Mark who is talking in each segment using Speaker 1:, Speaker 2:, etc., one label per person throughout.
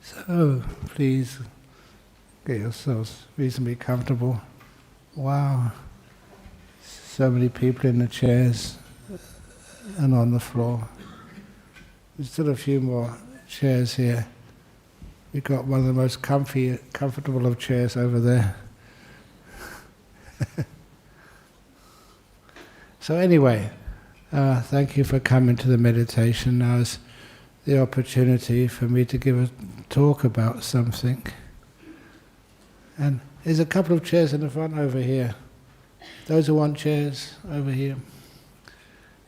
Speaker 1: So, please get yourselves reasonably comfortable. Wow, so many people in the chairs and on the floor. There's still a few more chairs here. We've got one of the most comfortable of chairs over there. So anyway, thank you for coming to the meditation. Now is the opportunity for me to give a talk about something. And there's a couple of chairs in the front over here. Those who want chairs, over here.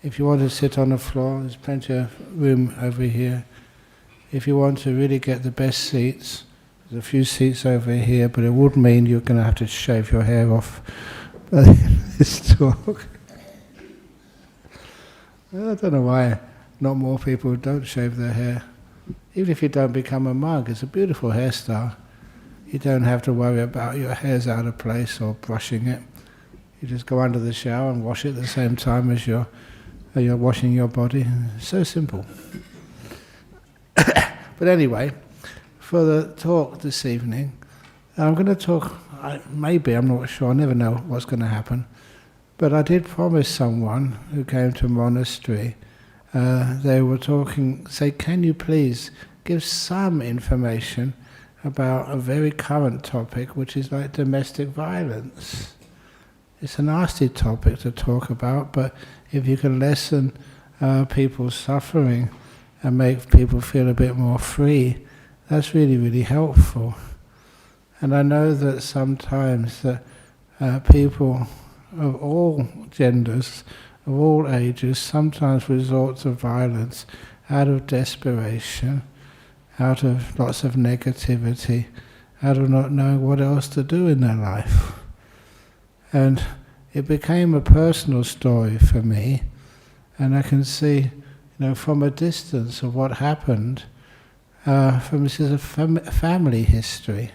Speaker 1: If you want to sit on the floor, there's plenty of room over here. If you want to really get the best seats, there's a few seats over here, but it would mean you're going to have to shave your hair off by this talk. I don't know why not more people don't shave their hair. Even if you don't become a monk, it's a beautiful hairstyle. You don't have to worry about your hair's out of place or brushing it. You just go under the shower and wash it at the same time as you're washing your body. It's so simple. But anyway, for the talk this evening, I'm going to talk, maybe, I'm not sure, I never know what's going to happen, but I did promise someone who came to a monastery, they were talking, say, can you please give some information about a very current topic, which is like domestic violence. It's a nasty topic to talk about, but if you can lessen people's suffering and make people feel a bit more free, that's really, really helpful. And I know that sometimes that people of all genders, of all ages, sometimes resort to violence out of desperation, out of lots of negativity, out of not knowing what else to do in their life. And it became a personal story for me, and I can see, from a distance of what happened. This is a family history.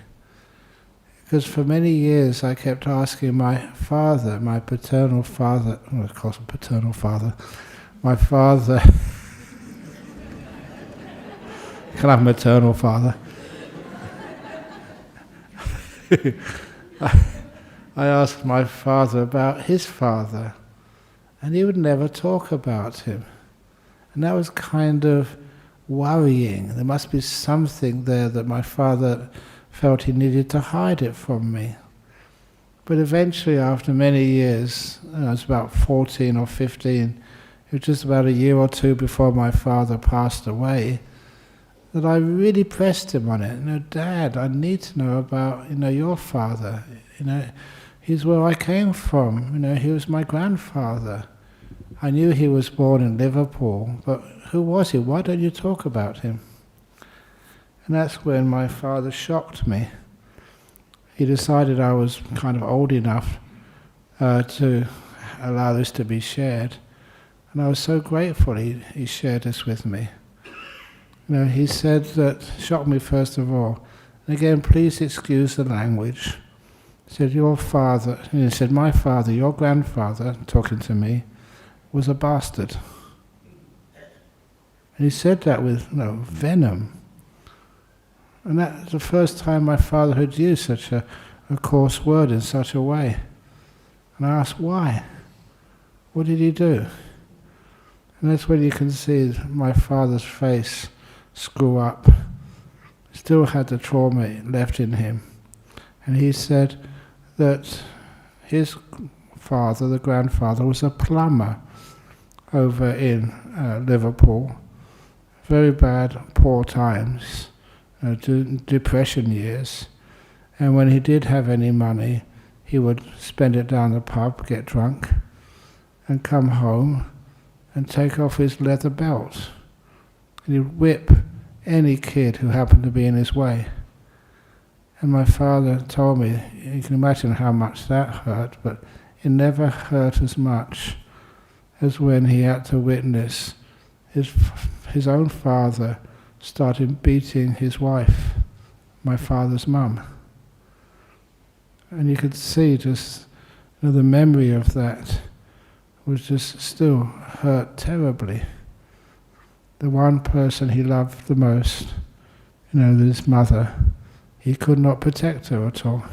Speaker 1: Because for many years I kept asking my father, my paternal father, of course, paternal father, my father, can I have maternal father? I asked my father about his father, and he would never talk about him. And that was kind of worrying. There must be something there that my father felt he needed to hide it from me. But eventually, after many years, I was about 14 or 15, it was just about a year or two before my father passed away, that I really pressed him on it. Dad, I need to know about, your father. He's where I came from. He was my grandfather. I knew he was born in Liverpool, but who was he? Why don't you talk about him? And that's when my father shocked me. He decided I was kind of old enough to allow this to be shared. And I was so grateful he shared this with me. He said that, shocked me first of all, and again, please excuse the language. He said, your father, and he said, my father, your grandfather, talking to me, was a bastard. And he said that with venom. And that's the first time my father had used such a coarse word in such a way. And I asked, why? What did he do? And that's when you can see my father's face screw up. Still had the trauma left in him. And he said that his father, the grandfather, was a plumber over in Liverpool. Very bad, poor times. Depression years, and when he did have any money, he would spend it down the pub, get drunk, and come home and take off his leather belt. And he'd whip any kid who happened to be in his way. And my father told me, you can imagine how much that hurt, but it never hurt as much as when he had to witness his own father started beating his wife, my father's mum. And you could see just the memory of that was just still hurt terribly. The one person he loved the most, this mother, he could not protect her at all.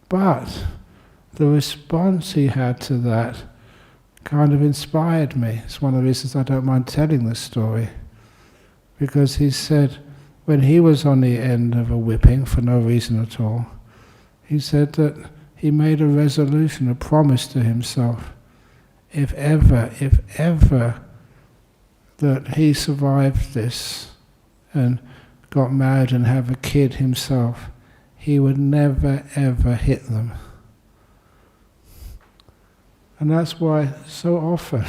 Speaker 1: But the response he had to that kind of inspired me. It's one of the reasons I don't mind telling this story. Because he said, when he was on the end of a whipping for no reason at all, he said that he made a resolution, a promise to himself, if ever that he survived this and got married and have a kid himself, he would never ever hit them. And that's why so often,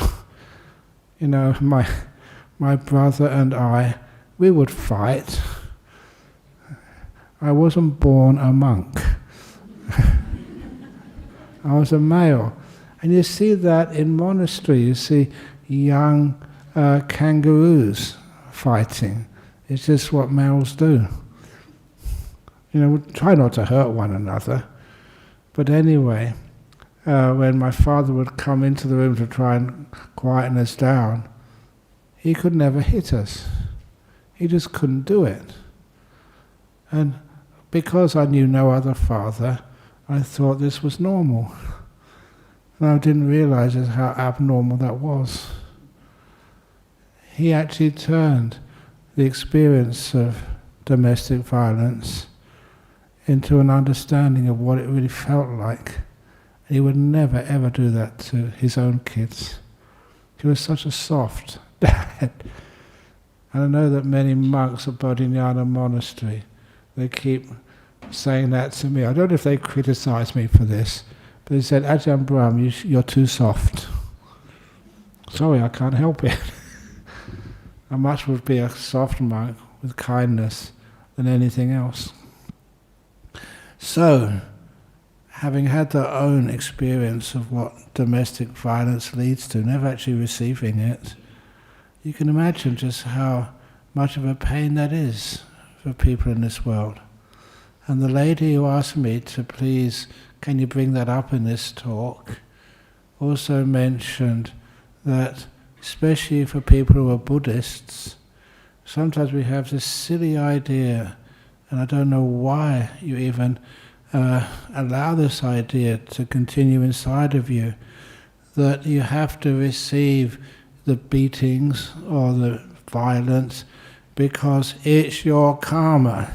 Speaker 1: my brother and I, we would fight. I wasn't born a monk. I was a male. And you see that in monasteries, you see young kangaroos fighting. It's just what males do. We try not to hurt one another. But anyway, when my father would come into the room to try and quieten us down, he could never hit us. He just couldn't do it. And because I knew no other father, I thought this was normal. And I didn't realize just how abnormal that was. He actually turned the experience of domestic violence into an understanding of what it really felt like. And he would never ever do that to his own kids. He was such a soft dad. And I know that many monks at Bodhinyana Monastery, they keep saying that to me. I don't know if they criticize me for this, but they said, Ajahn Brahm, you're too soft. Sorry, I can't help it. I much would be a soft monk with kindness than anything else. So, having had their own experience of what domestic violence leads to, never actually receiving it, you can imagine just how much of a pain that is for people in this world. And the lady who asked me to please, can you bring that up in this talk, also mentioned that, especially for people who are Buddhists, sometimes we have this silly idea, and I don't know why you even allow this idea to continue inside of you, that you have to receive the beatings or the violence because it's your karma.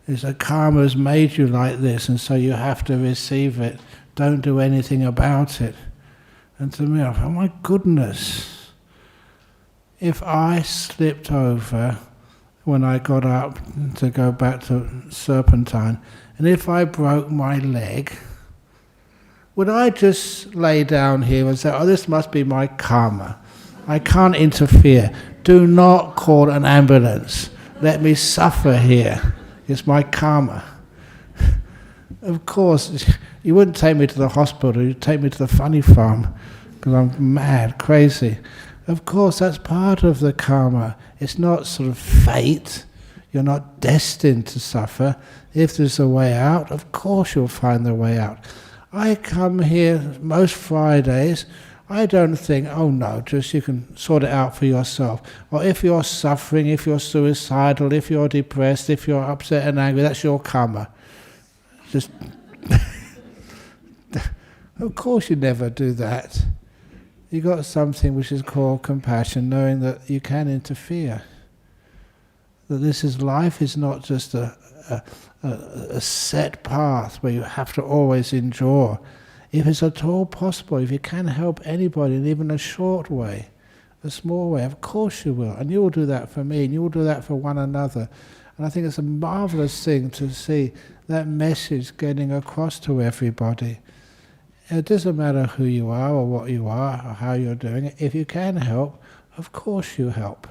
Speaker 1: It's a karma has made you like this, and so you have to receive it. Don't do anything about it. And to me, I thought, oh my goodness, if I slipped over when I got up to go back to Serpentine, and if I broke my leg, would I just lay down here and say, oh, this must be my karma. I can't interfere. Do not call an ambulance. Let me suffer here. It's my karma. Of course, you wouldn't take me to the hospital, you'd take me to the funny farm, because I'm mad, crazy. Of course, that's part of the karma. It's not sort of fate. You're not destined to suffer. If there's a way out, of course you'll find the way out. I come here most Fridays, I don't think, oh no, just you can sort it out for yourself. Or if you're suffering, if you're suicidal, if you're depressed, if you're upset and angry, that's your karma. Just of course you never do that. You got something which is called compassion, knowing that you can interfere. That this is life is not just a set path where you have to always endure. If it's at all possible, if you can help anybody in even a short way, a small way, of course you will. And you will do that for me, and you will do that for one another. And I think it's a marvelous thing to see that message getting across to everybody. It doesn't matter who you are or what you are or how you're doing it. If you can help, of course you help.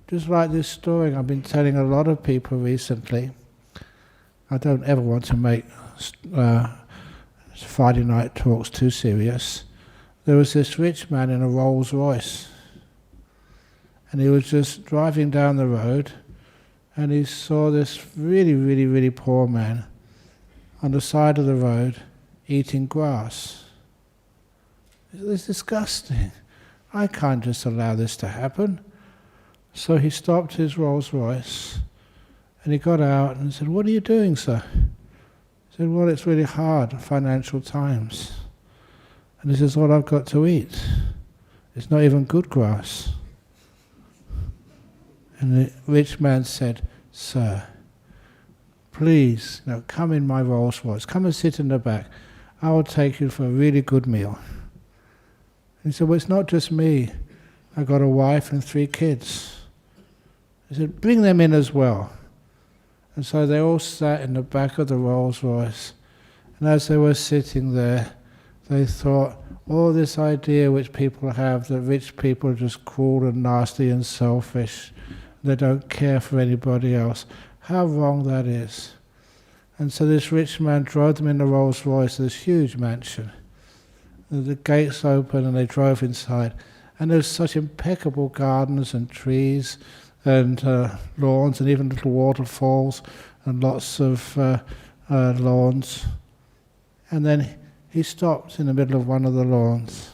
Speaker 1: Just like this story I've been telling a lot of people recently. I don't ever want to make Friday night talks too serious. There was this rich man in a Rolls Royce, and he was just driving down the road, and he saw this really, really, really poor man on the side of the road eating grass. It's disgusting. I can't just allow this to happen. So he stopped his Rolls Royce and he got out and said, "What are you doing, sir?" He said, "Well, it's really hard, financial times." And this is all I've got to eat. It's not even good grass. And the rich man said, "Sir, please, come in my Rolls Royce. Come and sit in the back. I will take you for a really good meal." And he said, "Well, it's not just me. I've got a wife and 3 kids." He said, "Bring them in as well." And so they all sat in the back of the Rolls Royce. And as they were sitting there, they thought, all this idea which people have that rich people are just cruel and nasty and selfish, they don't care for anybody else, how wrong that is. And so this rich man drove them in the Rolls Royce to this huge mansion. And the gates opened and they drove inside. And there was such impeccable gardens and trees and lawns and even little waterfalls and lots of lawns. And then he stopped in the middle of one of the lawns.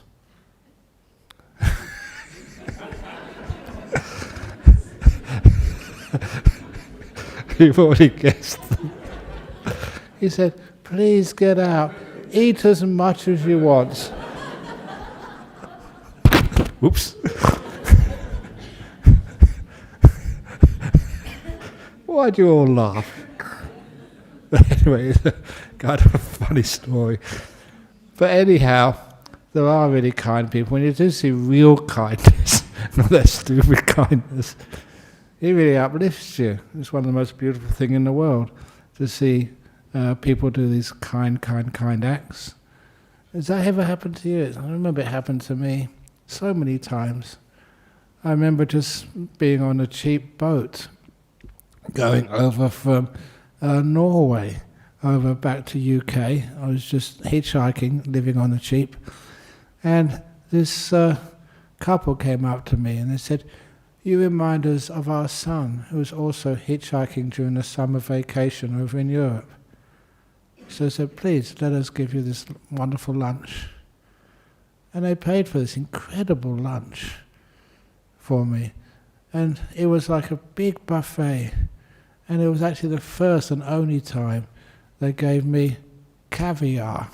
Speaker 1: You've already guessed. He said, "Please get out. Eat as much as you want." Whoops. Why do you all laugh? Anyway, it's kind of a funny story. But anyhow, there are really kind people. When you do see real kindness, not that stupid kindness, it really uplifts you. It's one of the most beautiful things in the world, to see people do these kind acts. Has that ever happened to you? I remember it happened to me so many times. I remember just being on a cheap boat, going over from Norway over back to UK. I was just hitchhiking, living on the cheap, and this couple came up to me and they said, "You remind us of our son who was also hitchhiking during the summer vacation over in Europe." So I said, "Please let us give you this wonderful lunch." And they paid for this incredible lunch for me, and it was like a big buffet. And it was actually the first and only time they gave me caviar.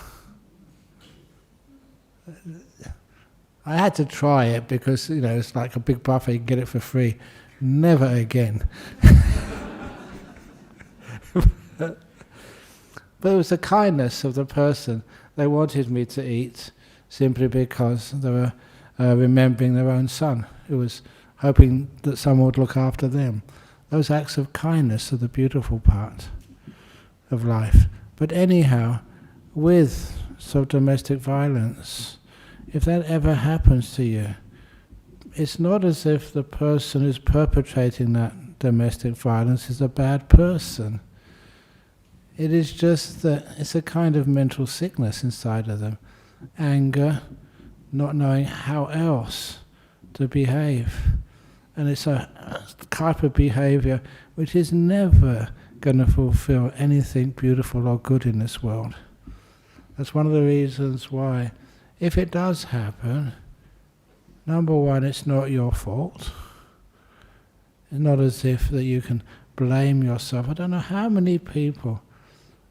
Speaker 1: I had to try it because, it's like a big buffet, you can get it for free. Never again. But it was the kindness of the person. They wanted me to eat simply because they were remembering their own son, who was hoping that someone would look after them. Those acts of kindness are the beautiful part of life. But anyhow, with sort of domestic violence, if that ever happens to you, it's not as if the person who's perpetrating that domestic violence is a bad person. It is just that it's a kind of mental sickness inside of them. Anger, not knowing how else to behave. And it's a type of behavior which is never going to fulfill anything beautiful or good in this world. That's one of the reasons why, if it does happen, number one, it's not your fault. It's not as if that you can blame yourself. I don't know how many people,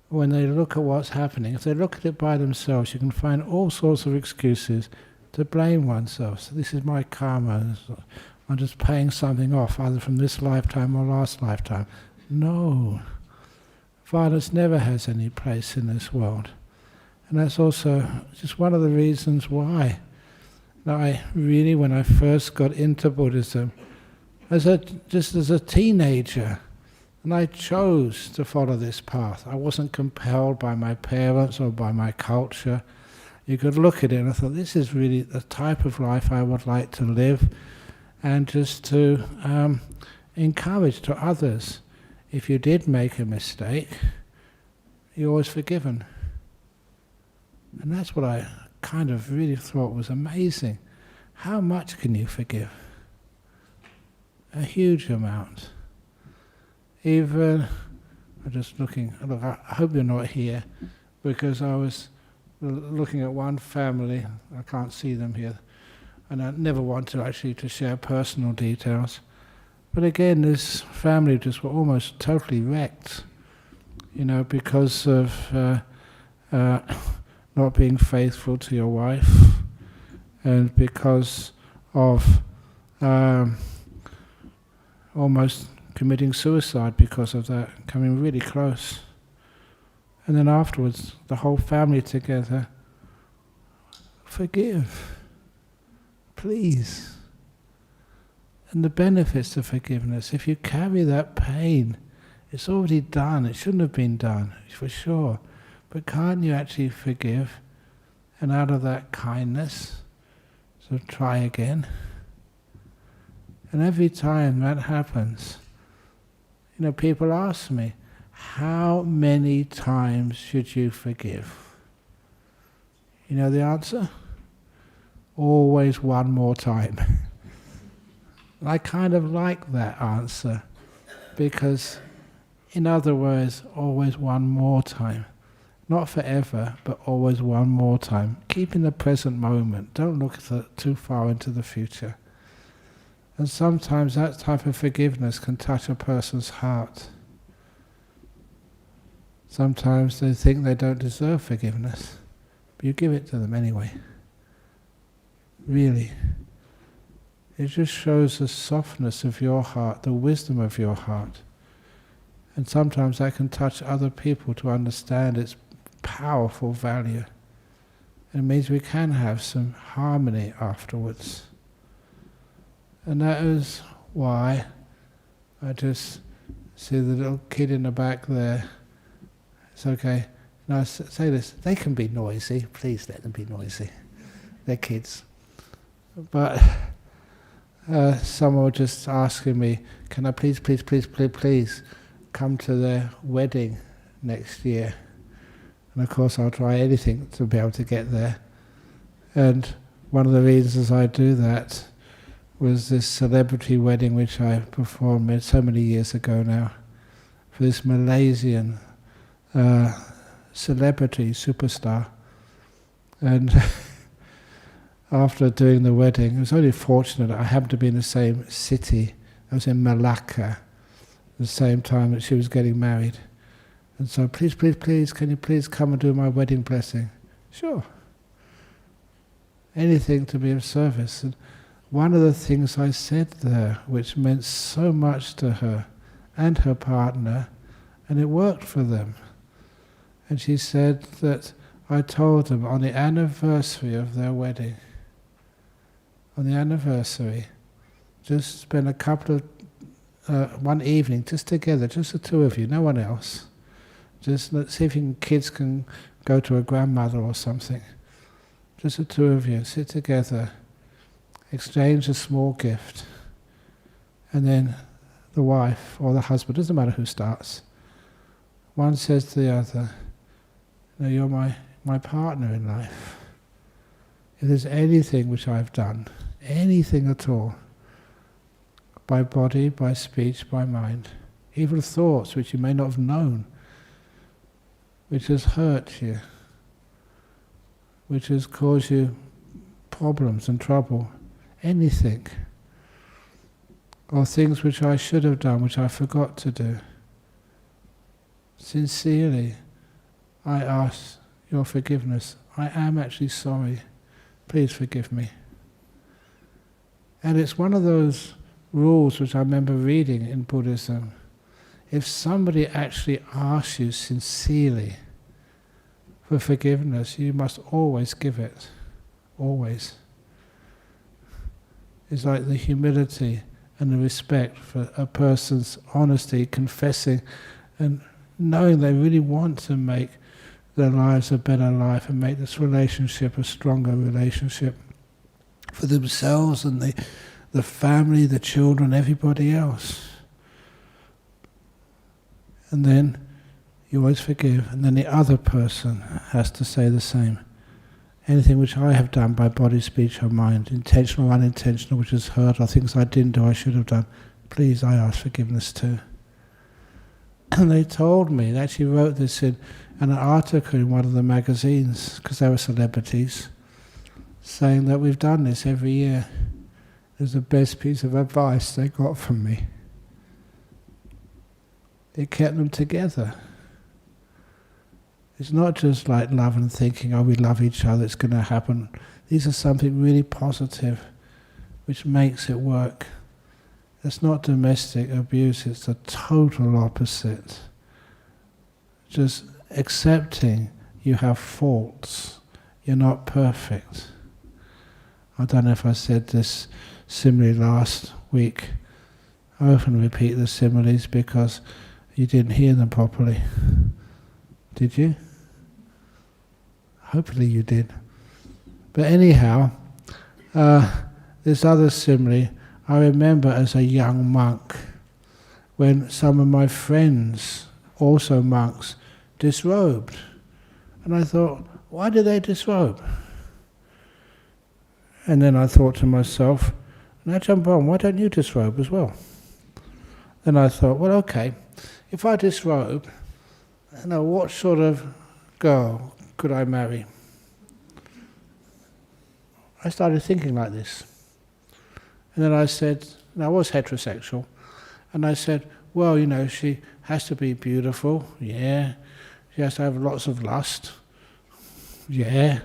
Speaker 1: when they look at what's happening, if they look at it by themselves, you can find all sorts of excuses to blame oneself. So this is my karma. I'm just paying something off, either from this lifetime or last lifetime. No. Violence never has any place in this world. And that's also just one of the reasons why I really, when I first got into Buddhism, just as a teenager, and I chose to follow this path. I wasn't compelled by my parents or by my culture. You could look at it and I thought, this is really the type of life I would like to live, and just to encourage to others, if you did make a mistake, you're always forgiven. And that's what I kind of really thought was amazing. How much can you forgive? A huge amount. Even, I'm just looking, look, I hope you're not here, because I was looking at one family, I can't see them here, and I never want to actually to share personal details, But again, this family just were almost totally wrecked, because of not being faithful to your wife, and because of almost committing suicide because of that, coming really close. And then afterwards, the whole family together, forgive, please. And the benefits of forgiveness, if you carry that pain, it's already done, it shouldn't have been done, for sure. But can't you actually forgive? And out of that kindness, so try again. And every time that happens, people ask me, how many times should you forgive? You know the answer? Always one more time. I kind of like that answer, because, in other words, always one more time. Not forever, but always one more time. Keep in the present moment. Don't look too far into the future. And sometimes that type of forgiveness can touch a person's heart. Sometimes they think they don't deserve forgiveness, but you give it to them anyway. Really. It just shows the softness of your heart, the wisdom of your heart. And sometimes that can touch other people to understand its powerful value. And it means we can have some harmony afterwards. And that is why I just see the little kid in the back there. It's okay. Now I say this, they can be noisy, please let them be noisy. They're kids. But someone was just asking me, can I please come to their wedding next year? And of course I'll try anything to be able to get there. And one of the reasons I do that was this celebrity wedding which I performed so many years ago now, for this Malaysian celebrity superstar. And after doing the wedding, it was only fortunate that I happened to be in the same city. I was in Malacca at the same time that she was getting married. And so, please, can you please come and do my wedding blessing? Sure. Anything to be of service. And one of the things I said there, which meant so much to her and her partner, and it worked for them. And she said that I told them on the anniversary of their wedding, on the anniversary, just spend a couple of, one evening, just together, just the two of you, no one else. Just let's see if kids can go to a grandmother or something. Just the two of you, sit together, exchange a small gift, and then the wife or the husband, doesn't matter who starts, one says to the other, no, you're my partner in life. If there's anything which I've done, anything at all, by body, by speech, by mind, even thoughts which you may not have known, which has hurt you, which has caused you problems and trouble, anything, or things which I should have done, which I forgot to do. Sincerely, I ask your forgiveness. I am actually sorry. Please forgive me. And it's one of those rules which I remember reading in Buddhism. If somebody actually asks you sincerely for forgiveness, you must always give it. Always. It's like the humility and the respect for a person's honesty, confessing and knowing they really want to make their lives a better life and make this relationship a stronger relationship for themselves and the family, the children, everybody else. And then you always forgive, and then the other person has to say the same. Anything which I have done by body, speech or mind, intentional or unintentional, which has hurt, or things I didn't do I should have done, please, I ask forgiveness too. And they told me, they actually wrote this in an article in one of the magazines, because they were celebrities, saying that we've done this every year. It was the best piece of advice they got from me. It kept them together. It's not just like love and thinking, oh, we love each other, it's going to happen. These are something really positive, which makes it work. It's not domestic abuse, it's the total opposite. Just accepting you have faults, you're not perfect. I don't know if I said this simile last week. I often repeat the similes because you didn't hear them properly. Did you? Hopefully you did. But anyhow, this other simile, I remember as a young monk, when some of my friends, also monks, disrobed. And I thought, why do they disrobe? And then I thought to myself, Ajahn Brahm, why don't you disrobe as well? Then I thought, well, okay, if I disrobe, what sort of girl could I marry? I started thinking like this. And then I said, and I was heterosexual, and I said, well, she has to be beautiful, yeah. She has to have lots of lust, yeah.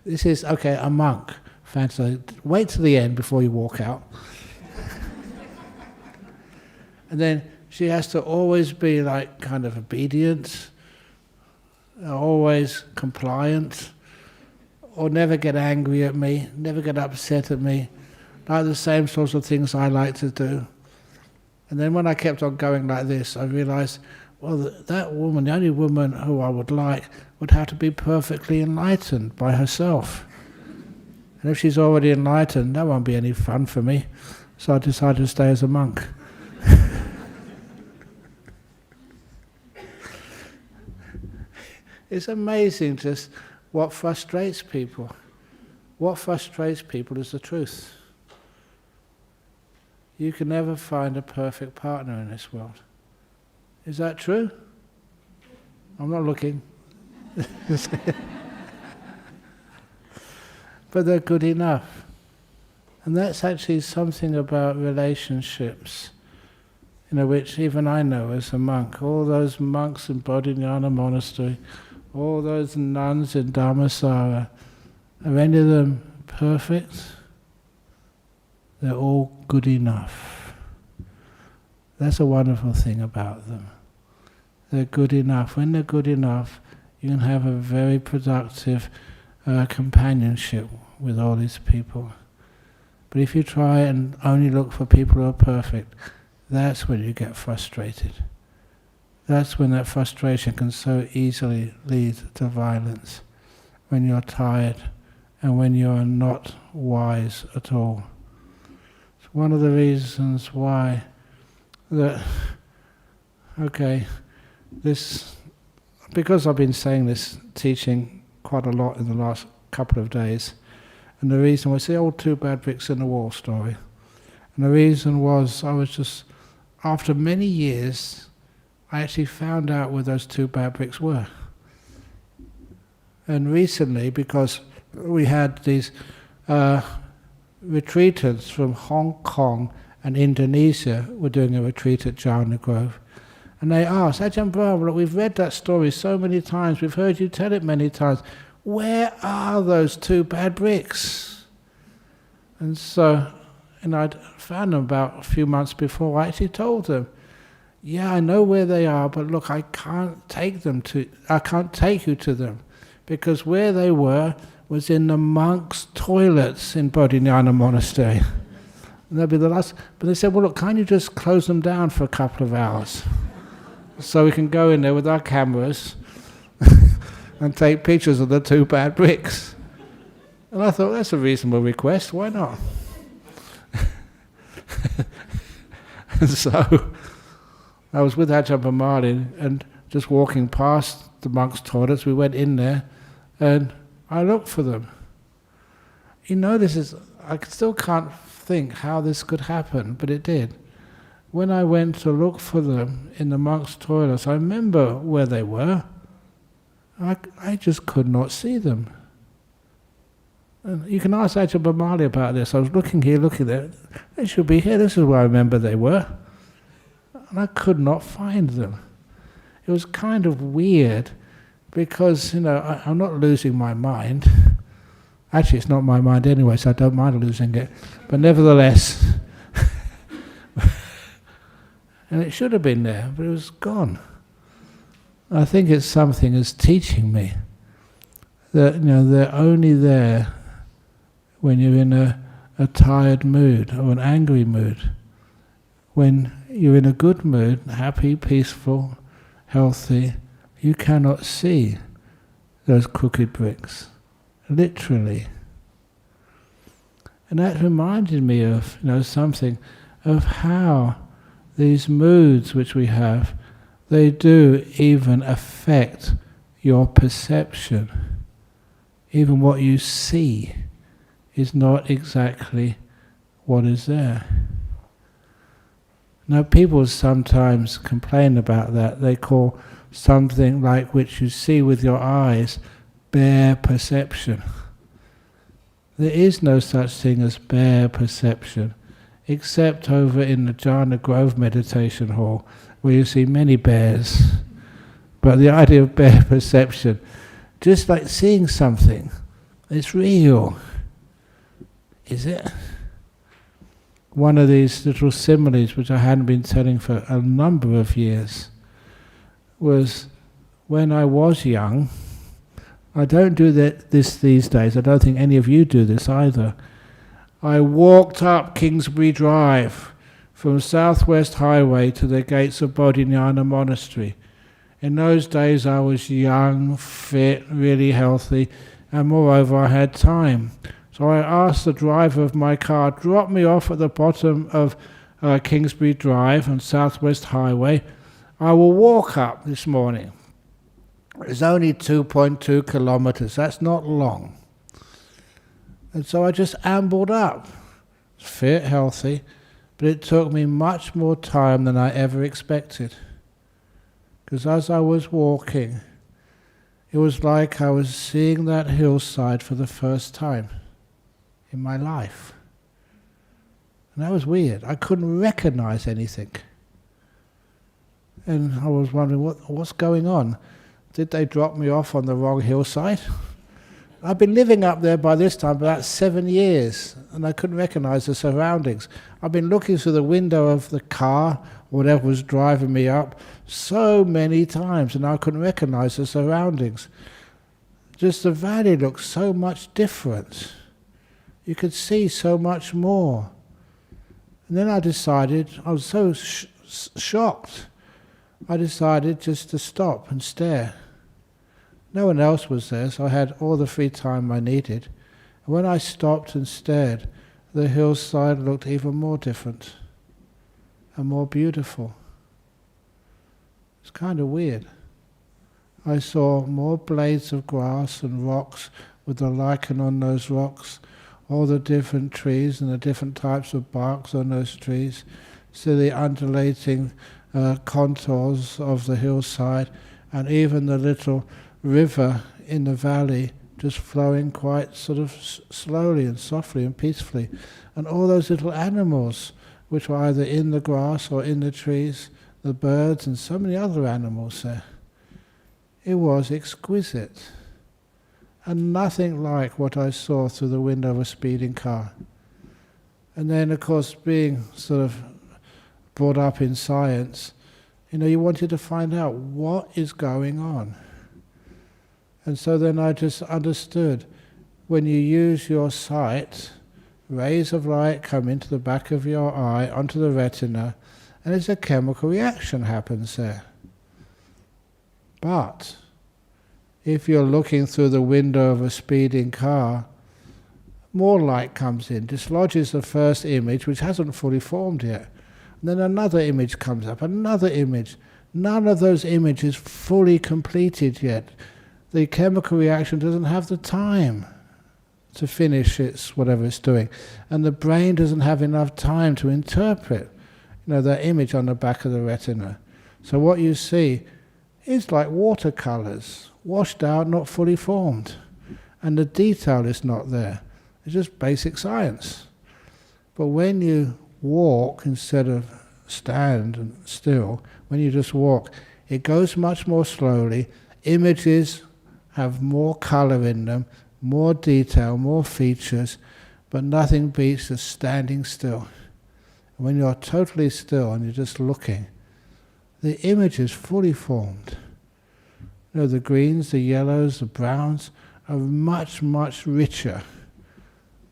Speaker 1: This is, okay, a monk, fancy. Wait till the end before you walk out. And then she has to always be like kind of obedient, always compliant, or never get angry at me, never get upset at me, like the same sorts of things I like to do. And then when I kept on going like this, I realized, well, that woman, the only woman who I would like, would have to be perfectly enlightened by herself. And if she's already enlightened, that won't be any fun for me. So I decided to stay as a monk. It's amazing just what frustrates people. What frustrates people is the truth. You can never find a perfect partner in this world. Is that true? I'm not looking. But they're good enough. And that's actually something about relationships, which even I know as a monk. All those monks in Bodhinyana monastery, all those nuns in Dhammaloka, are any of them perfect? They're all good enough. That's a wonderful thing about them. They're good enough. When they're good enough, you can have a very productive companionship with all these people. But if you try and only look for people who are perfect, that's when you get frustrated. That's when that frustration can so easily lead to violence, when you're tired and when you are not wise at all. It's one of the reasons why because I've been saying this teaching quite a lot in the last couple of days, and the reason was the old two bad bricks in the wall story. And the reason was I was just, after many years, I actually found out where those two bad bricks were. And recently, because we had these retreatants from Hong Kong and Indonesia were doing a retreat at Jhana Grove, and they asked, Ajahn Brahm, look, we've read that story so many times, we've heard you tell it many times, where are those two bad bricks? And so, I'd found them about a few months before. I actually told them, yeah, I know where they are, but look, I can't take you to them, because where they were was in the monks' toilets in Bodhinyana monastery. And that'd be the last. But they said, well, look, can't you just close them down for a couple of hours, so we can go in there with our cameras and take pictures of the two bad bricks? And I thought, that's a reasonable request. Why not? And so I was with Ajahn Brahm and just walking past the monks' toilets, we went in there and I looked for them. I still can't think how this could happen, but it did. When I went to look for them in the monks' toilets, I remember where they were. I just could not see them. And you can ask Ajahn Brahm about this. I was looking here, looking there. They should be here. This is where I remember they were. and I could not find them. It was kind of weird because, I'm not losing my mind. Actually, it's not my mind anyway, so I don't mind losing it. But nevertheless, and it should have been there, but it was gone. I think it's something that's teaching me that, they're only there when you're in a tired mood or an angry mood. When you're in a good mood, happy, peaceful, healthy, you cannot see those crooked bricks, literally. And that reminded me of, something of how these moods which we have, they do even affect your perception. Even what you see is not exactly what is there. Now, people sometimes complain about that. They call something like which you see with your eyes bare perception. There is no such thing as bare perception, except over in the Jhana Grove meditation hall, where you see many bears. But the idea of bare perception, just like seeing something, it's real. Is it? One of these little similes which I hadn't been telling for a number of years was when I was young. I don't do this these days. I don't think any of you do this either. I walked up Kingsbury Drive from Southwest Highway to the gates of Bodhinyana Monastery. In those days I was young, fit, really healthy, and moreover I had time. So I asked the driver of my car, drop me off at the bottom of Kingsbury Drive on Southwest Highway. I will walk up this morning. It's only 2.2 kilometers, that's not long. And so I just ambled up, fit, healthy, but it took me much more time than I ever expected. Because as I was walking, it was like I was seeing that hillside for the first time in my life. And that was weird. I couldn't recognize anything. And I was wondering, what's going on? Did they drop me off on the wrong hillside? I've been living up there by this time about 7 years, and I couldn't recognize the surroundings. I've been looking through the window of the car, whatever was driving me up, so many times, and I couldn't recognize the surroundings. Just the valley looked so much different. You could see so much more. And then I decided, I was so shocked, I decided just to stop and stare. No one else was there, so I had all the free time I needed. And when I stopped and stared, the hillside looked even more different and more beautiful. It's kind of weird. I saw more blades of grass and rocks with the lichen on those rocks, all the different trees and the different types of barks on those trees, so the undulating contours of the hillside, and even the little river in the valley just flowing quite sort of slowly and softly and peacefully, and all those little animals which were either in the grass or in the trees, the birds and so many other animals there. It was exquisite, and nothing like what I saw through the window of a speeding car. And then, of course, being sort of brought up in science, you wanted to find out what is going on. And so then I just understood, when you use your sight, rays of light come into the back of your eye, onto the retina, and there's a chemical reaction happens there. But if you're looking through the window of a speeding car, more light comes in, dislodges the first image, which hasn't fully formed yet. And then another image comes up, another image. None of those images fully completed yet. The chemical reaction doesn't have the time to finish its whatever it's doing. And the brain doesn't have enough time to interpret, that image on the back of the retina. So what you see is like watercolors, washed out, not fully formed. And the detail is not there. It's just basic science. But when you walk instead of stand and still, when you just walk, it goes much more slowly. Images have more colour in them, more detail, more features, but nothing beats just standing still. When you're totally still and you're just looking, the image is fully formed. You know, the greens, the yellows, the browns are much, much richer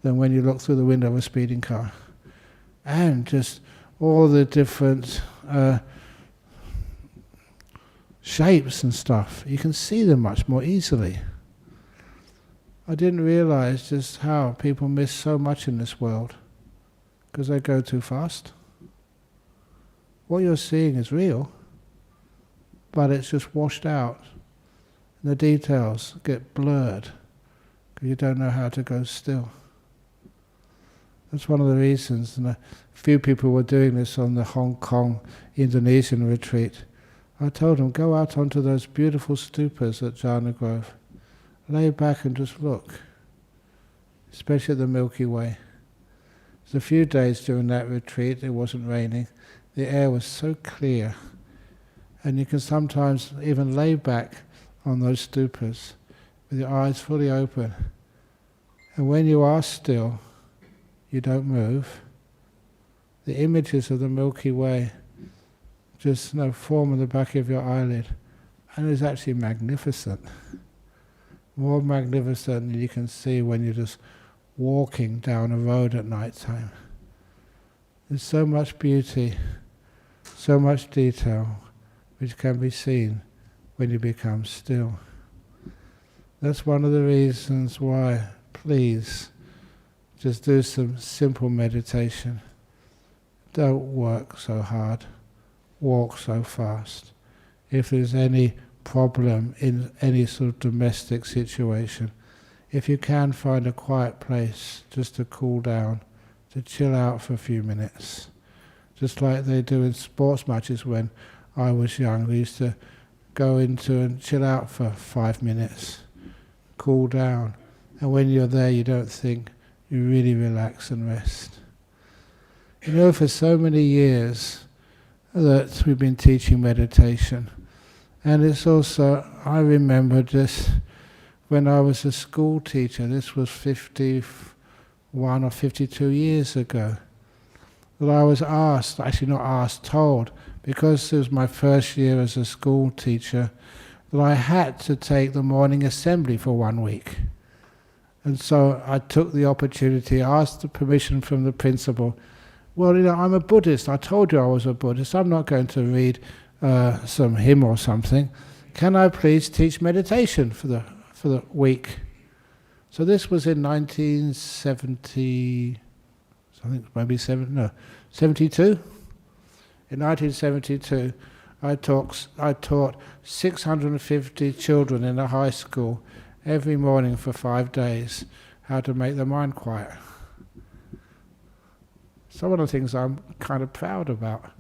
Speaker 1: than when you look through the window of a speeding car. And just all the different shapes and stuff, you can see them much more easily. I didn't realize just how people miss so much in this world because they go too fast. What you're seeing is real, but it's just washed out. And the details get blurred because you don't know how to go still. That's one of the reasons, and a few people were doing this on the Hong Kong Indonesian retreat. I told them, go out onto those beautiful stupas at Jhana Grove. Lay back and just look, especially at the Milky Way. There's a few days during that retreat, it wasn't raining. The air was so clear. And you can sometimes even lay back on those stupas with your eyes fully open. And when you are still, you don't move, the images of the Milky Way just form in the back of your eyelid. And it's actually magnificent. More magnificent than you can see when you're just walking down a road at night time. There's so much beauty, so much detail, which can be seen when you become still. That's one of the reasons why, please, just do some simple meditation. Don't work so hard, walk so fast. If there's any problem in any sort of domestic situation, if you can find a quiet place just to cool down, to chill out for a few minutes, just like they do in sports matches when I was young. We used to go into and chill out for 5 minutes, cool down, and when you're there you don't think, you really relax and rest. You know, for so many years that we've been teaching meditation, and it's also, I remember just when I was a school teacher, this was 51 or 52 years ago, that I was asked, actually not asked, told, because it was my first year as a school teacher, that I had to take the morning assembly for 1 week. And so I took the opportunity, asked the permission from the principal. Well, I'm a Buddhist, I told you I was a Buddhist, I'm not going to read some hymn or something. Can I please teach meditation for the week? So this was in 1970, I think maybe 72. In 1972, I taught 650 children in a high school every morning for 5 days how to make their mind quiet. Some of the things I'm kind of proud about.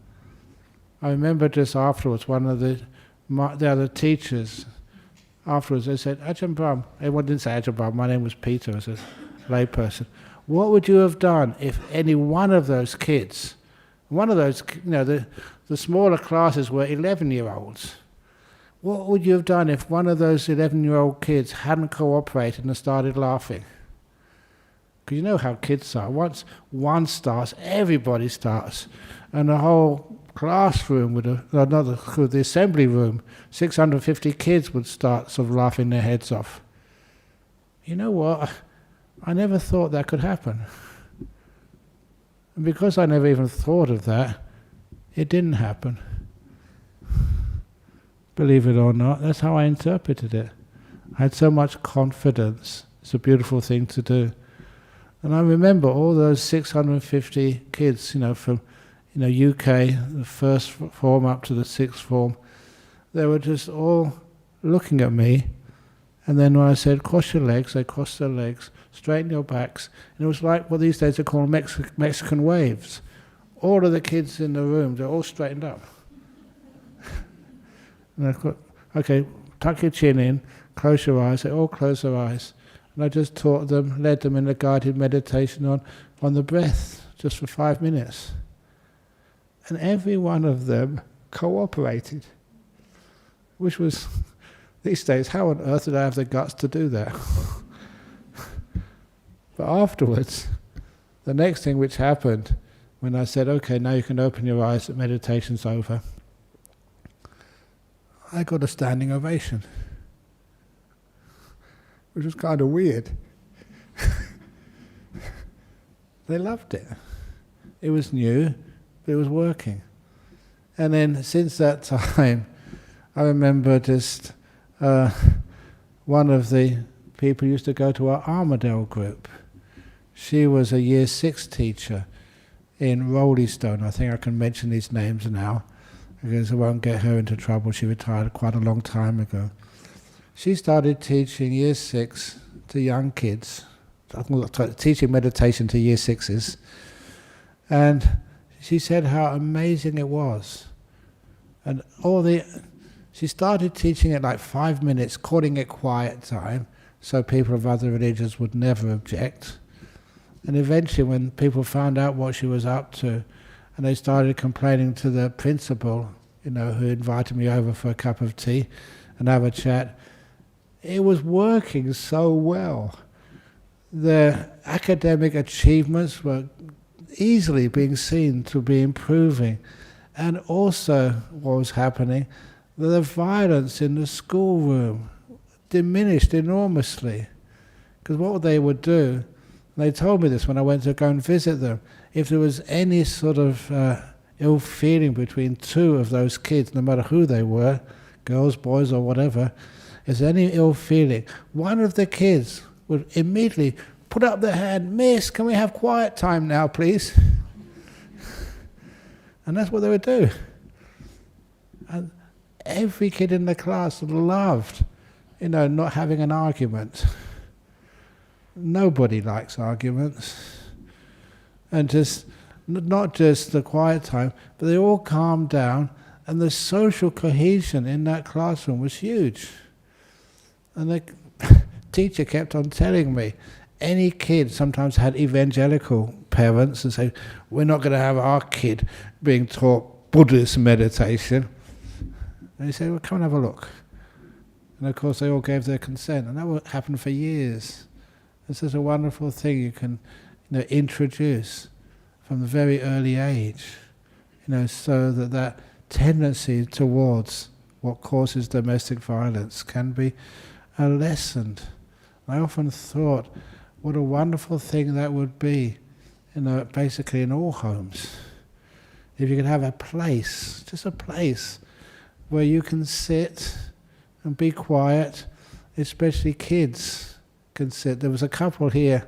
Speaker 1: I remember just afterwards, one of the other teachers, afterwards they said, Ajahn Brahm, everyone didn't say Ajahn Brahm, my name was Peter as a layperson, what would you have done if any one of those kids, one of those, the smaller classes were 11-year-olds, what would you have done if one of those 11-year-old kids hadn't cooperated and started laughing? Because you know how kids are. Once one starts, everybody starts. And the whole classroom the assembly room, 650 kids would start sort of laughing their heads off. You know what? I never thought that could happen. And because I never even thought of that, it didn't happen. Believe it or not, that's how I interpreted it. I had so much confidence. It's a beautiful thing to do. And I remember all those 650 kids, from UK, the first form up to the sixth form, they were just all looking at me. And then when I said, cross your legs, they crossed their legs, straighten your backs. And it was like what these days are called Mexican waves. All of the kids in the room, they're all straightened up. And I thought, okay, tuck your chin in, close your eyes. They all close their eyes. And I just taught them, led them in a guided meditation on the breath, just for 5 minutes. And every one of them cooperated, which was, these days, how on earth did I have the guts to do that? But afterwards, the next thing which happened, when I said, okay, now you can open your eyes, the meditation's over, I got a standing ovation, which was kind of weird. They loved it. It was new, but it was working. And then since that time, I remember just one of the people used to go to our Armadale group. She was a Year 6 teacher in Roleystone. I think I can mention these names now, because I won't get her into trouble. She retired quite a long time ago. She started teaching Year 6 to young kids, teaching meditation to Year 6s, and she said how amazing it was. And she started teaching it like 5 minutes, calling it quiet time, so people of other religions would never object. And eventually when people found out what she was up to, and they started complaining to the principal, who invited me over for a cup of tea and have a chat, it was working so well. The academic achievements were easily being seen to be improving. And also what was happening, the violence in the schoolroom diminished enormously. Because what they would do, they told me this when I went to go and visit them, if there was any sort of ill feeling between two of those kids, no matter who they were, girls, boys or whatever, if there's any ill feeling, one of the kids would immediately put up their hand, "Miss, can we have quiet time now, please?" And that's what they would do. And every kid in the class loved, not having an argument. Nobody likes arguments. And just, not just the quiet time, but they all calmed down, and the social cohesion in that classroom was huge. And the teacher kept on telling me, any kid sometimes had evangelical parents and say, we're not going to have our kid being taught Buddhist meditation. And he said, well, come and have a look. And of course they all gave their consent, and that would happen for years. This is a wonderful thing you can introduce from a very early age, so that tendency towards what causes domestic violence can be lessened. I often thought, what a wonderful thing that would be, basically in all homes. If you could have a place, just a place, where you can sit and be quiet, especially kids can sit. There was a couple here,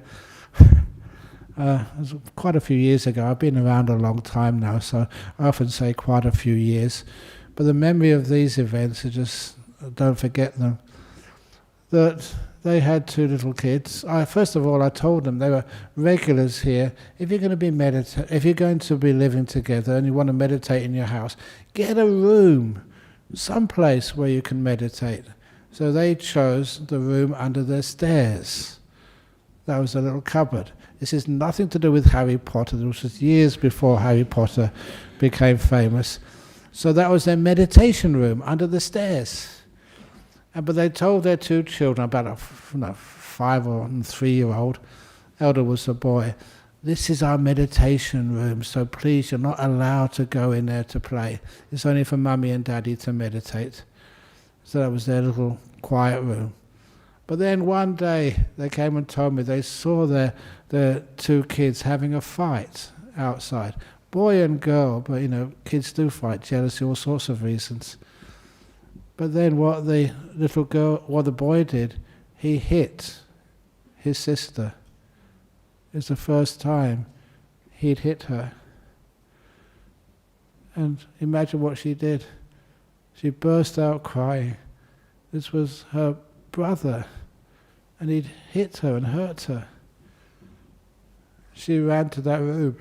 Speaker 1: it was quite a few years ago. I've been around a long time now, so I often say quite a few years. But the memory of these events, I don't forget them. That they had two little kids. First of all, I told them they were regulars here. If you're going to be living together and you want to meditate in your house, get a room, someplace where you can meditate. So they chose the room under their stairs. That was a little cupboard. This is nothing to do with Harry Potter. This was years before Harry Potter became famous. So that was their meditation room under the stairs. But they told their two children, about a 5 or 3-year-old, elder was a boy, this is our meditation room, so please, you're not allowed to go in there to play. It's only for mummy and daddy to meditate. So that was their little quiet room. But then one day they came and told me they saw their two kids having a fight outside. Boy and girl, but kids do fight, jealousy, all sorts of reasons. But then what the boy did, he hit his sister. It was the first time he'd hit her. And imagine what she did. She burst out crying. This was her brother, and he'd hit her and hurt her. She ran to that room.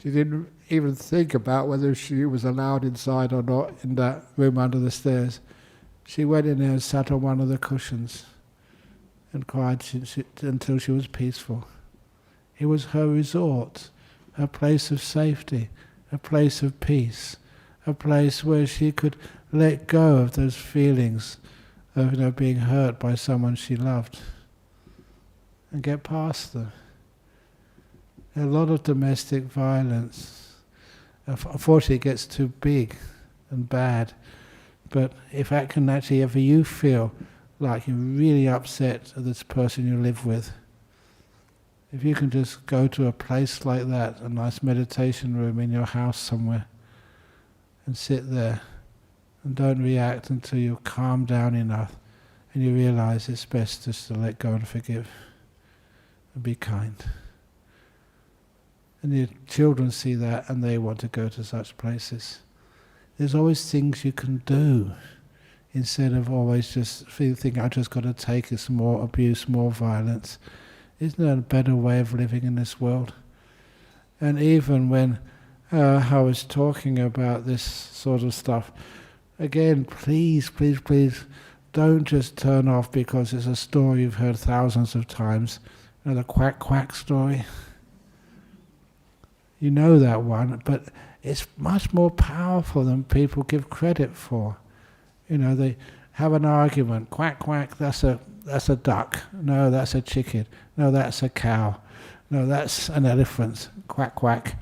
Speaker 1: She didn't even think about whether she was allowed inside or not in that room under the stairs. She went in there and sat on one of the cushions and cried until she was peaceful. It was her resort, her place of safety, a place of peace, a place where she could let go of those feelings of being hurt by someone she loved and get past them. A lot of domestic violence, unfortunately, it gets too big and bad. But if that can actually, if you feel like you're really upset at this person you live with, if you can just go to a place like that, a nice meditation room in your house somewhere, and sit there, and don't react until you calm down enough, and you realize it's best just to let go and forgive, and be kind. And your children see that, and they want to go to such places. There's always things you can do, instead of always just thinking, I just got to take this more abuse, more violence. Isn't there a better way of living in this world? And even when I was talking about this sort of stuff, again, please, please, please, don't just turn off because it's a story you've heard thousands of times. The quack quack story. You know that one, but it's much more powerful than people give credit for. They have an argument. Quack quack, that's a duck. No, that's a chicken. No, that's a cow. No, that's an elephant. Quack quack.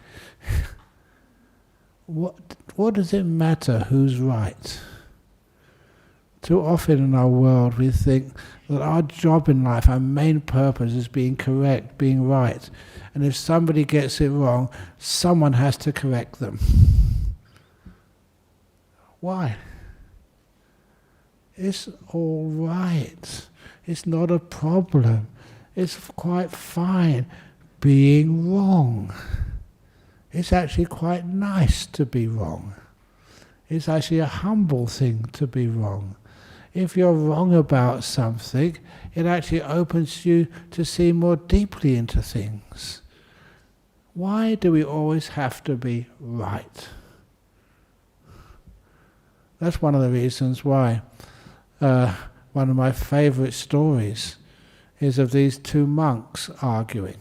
Speaker 1: What does it matter who's right? Too often in our world we think that our job in life, our main purpose is being correct, being right. And if somebody gets it wrong, someone has to correct them. Why? It's all right. It's not a problem. It's quite fine being wrong. It's actually quite nice to be wrong. It's actually a humble thing to be wrong. If you're wrong about something, it actually opens you to see more deeply into things. Why do we always have to be right? That's one of the reasons why one of my favorite stories is of these two monks arguing.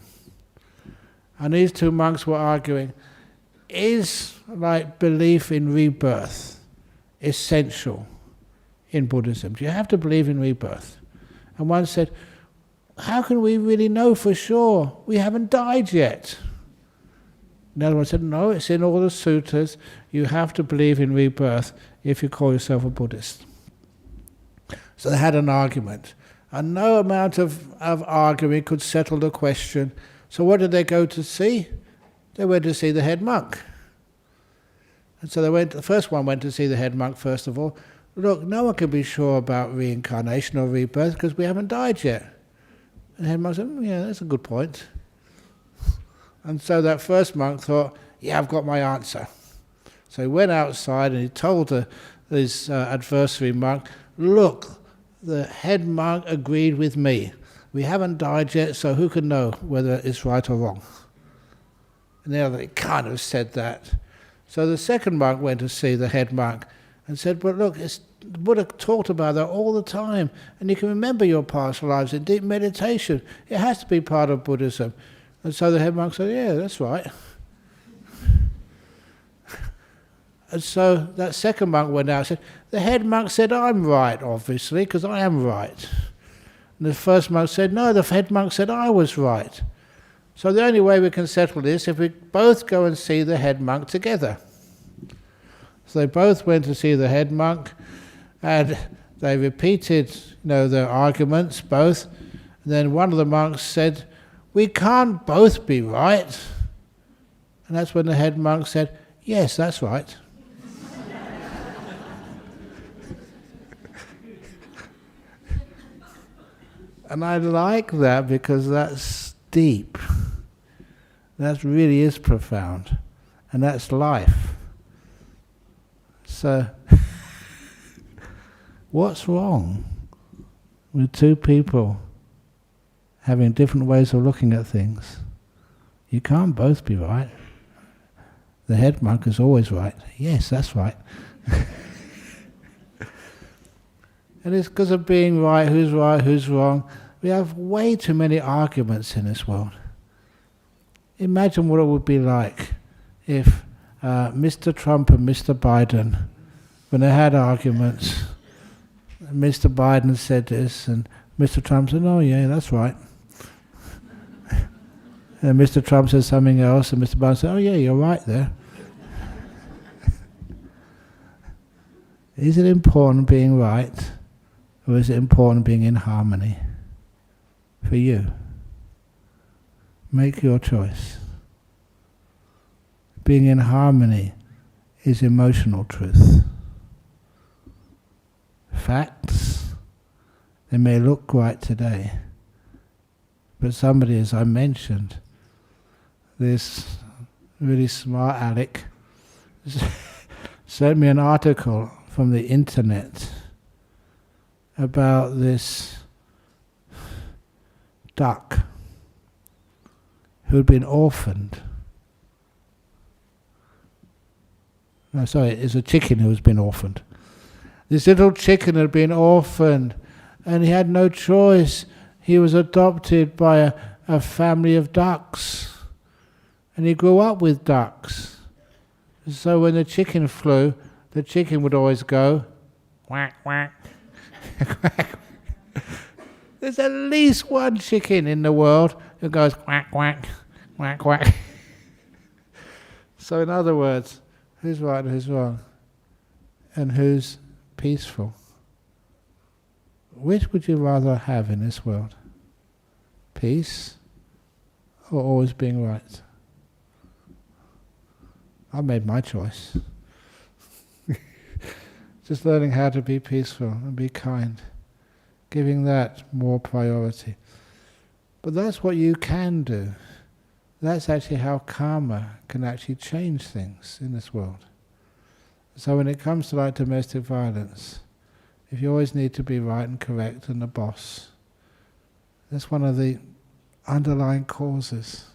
Speaker 1: And these two monks were arguing, is belief in rebirth essential in Buddhism? Do you have to believe in rebirth? And one said, how can we really know for sure? We haven't died yet. Another one said, no, it's in all the sutras. You have to believe in rebirth if you call yourself a Buddhist. So they had an argument. And no amount of arguing could settle the question. So what did they go to see? They went to see the head monk. And so the first one went to see the head monk first of all. Look, no one can be sure about reincarnation or rebirth because we haven't died yet. And the head monk said, yeah, that's a good point. And so that first monk thought, yeah, I've got my answer. So he went outside and he told his adversary monk, look, the head monk agreed with me. We haven't died yet, so who can know whether it's right or wrong? And the other kind of said that. So the second monk went to see the head monk and said, but look, the Buddha talked about that all the time, and you can remember your past lives in deep meditation. It has to be part of Buddhism. And so the head monk said, yeah, that's right. And so that second monk went out and said, the head monk said, I'm right, obviously, because I am right. And the first monk said, no, the head monk said I was right. So the only way we can settle this is if we both go and see the head monk together. So they both went to see the head monk, and they repeated, their arguments, both. And then one of the monks said, we can't both be right. And that's when the head monk said, yes, that's right. And I like that because that's deep. That really is profound. And that's life. So, what's wrong with two people having different ways of looking at things? You can't both be right. The head monk is always right. Yes, that's right. And it's because of being right, who's wrong. We have way too many arguments in this world. Imagine what it would be like if Mr. Trump and Mr. Biden, when they had arguments, Mr. Biden said this, and Mr. Trump said, "Oh yeah, that's right." And Mr. Trump said something else, and Mr. Biden said, "Oh yeah, you're right there." Is it important being right, or is it important being in harmony? For you. Make your choice. Being in harmony is emotional truth. Facts, they may look right today, but somebody, as I mentioned, this really smart aleck sent me an article from the internet about this duck who'd been orphaned. No, sorry, it's a chicken who's been orphaned. This little chicken had been orphaned, and he had no choice. He was adopted by a family of ducks, and he grew up with ducks. So when the chicken flew, the chicken would always go, quack, quack, quack. There's at least one chicken in the world who goes quack, quack, quack, quack. So in other words, who's right and who's wrong? And who's peaceful? Which would you rather have in this world? Peace or always being right? I made my choice. Just learning how to be peaceful and be kind. Giving that more priority. But that's what you can do. That's actually how karma can actually change things in this world. So when it comes to like domestic violence, if you always need to be right and correct and the boss, that's one of the underlying causes.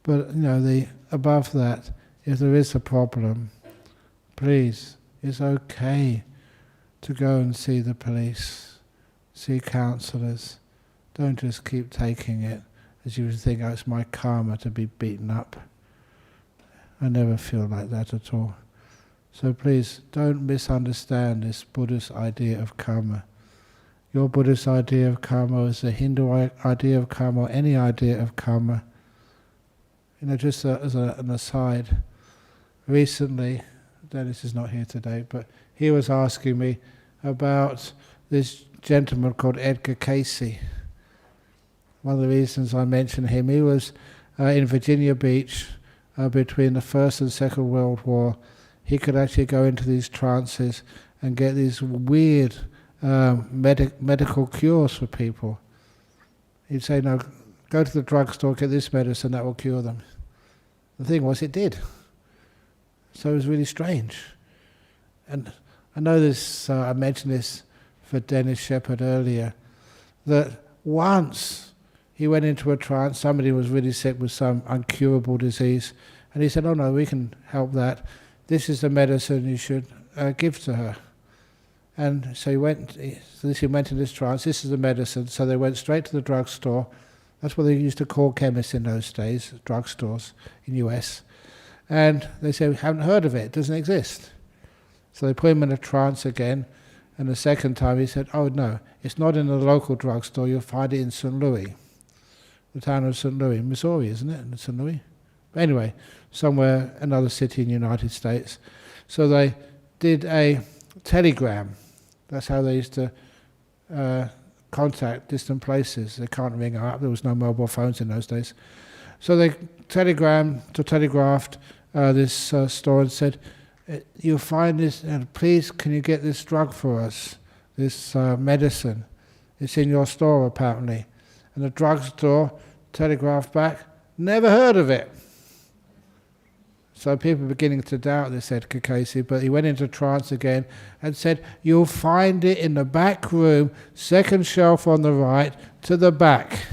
Speaker 1: But above that, if there is a problem, please, it's okay to go and see the police, see counsellors. Don't just keep taking it as you think, oh, it's my karma to be beaten up. I never feel like that at all. So please, don't misunderstand this Buddhist idea of karma. Your Buddhist idea of karma is a Hindu idea of karma, or any idea of karma. Just as an aside, recently, Dennis is not here today, but he was asking me about this gentleman called Edgar Casey. One of the reasons I mention him, he was in Virginia Beach between the First and Second World War. He could actually go into these trances and get these weird medical cures for people. He'd say, no, go to the drugstore, get this medicine, that will cure them. The thing was, it did. So it was really strange. And I know this, I mentioned this for Dennis Shepherd earlier, that once he went into a trance, somebody was really sick with some incurable disease, and he said, oh no, we can help that. This is the medicine you should give to her. And so he went into this trance, this is the medicine, so they went straight to the drugstore. That's what they used to call chemists in those days, drugstores in the US. And they said, we haven't heard of it, it doesn't exist. So they put him in a trance again, and the second time he said, oh no, it's not in the local drugstore, you'll find it in St. Louis. The town of St. Louis, Missouri, isn't it? St. Louis? But anyway, somewhere, another city in the United States. So they did a telegram. That's how they used to contact distant places. They can't ring up, there was no mobile phones in those days. So they telegraphed this store and said, you'll find this, and please can you get this drug for us, this medicine. It's in your store apparently. And the drugstore telegraphed back, never heard of it. So people were beginning to doubt this Edgar Casey, but he went into trance again and said, you'll find it in the back room, second shelf on the right, to the back.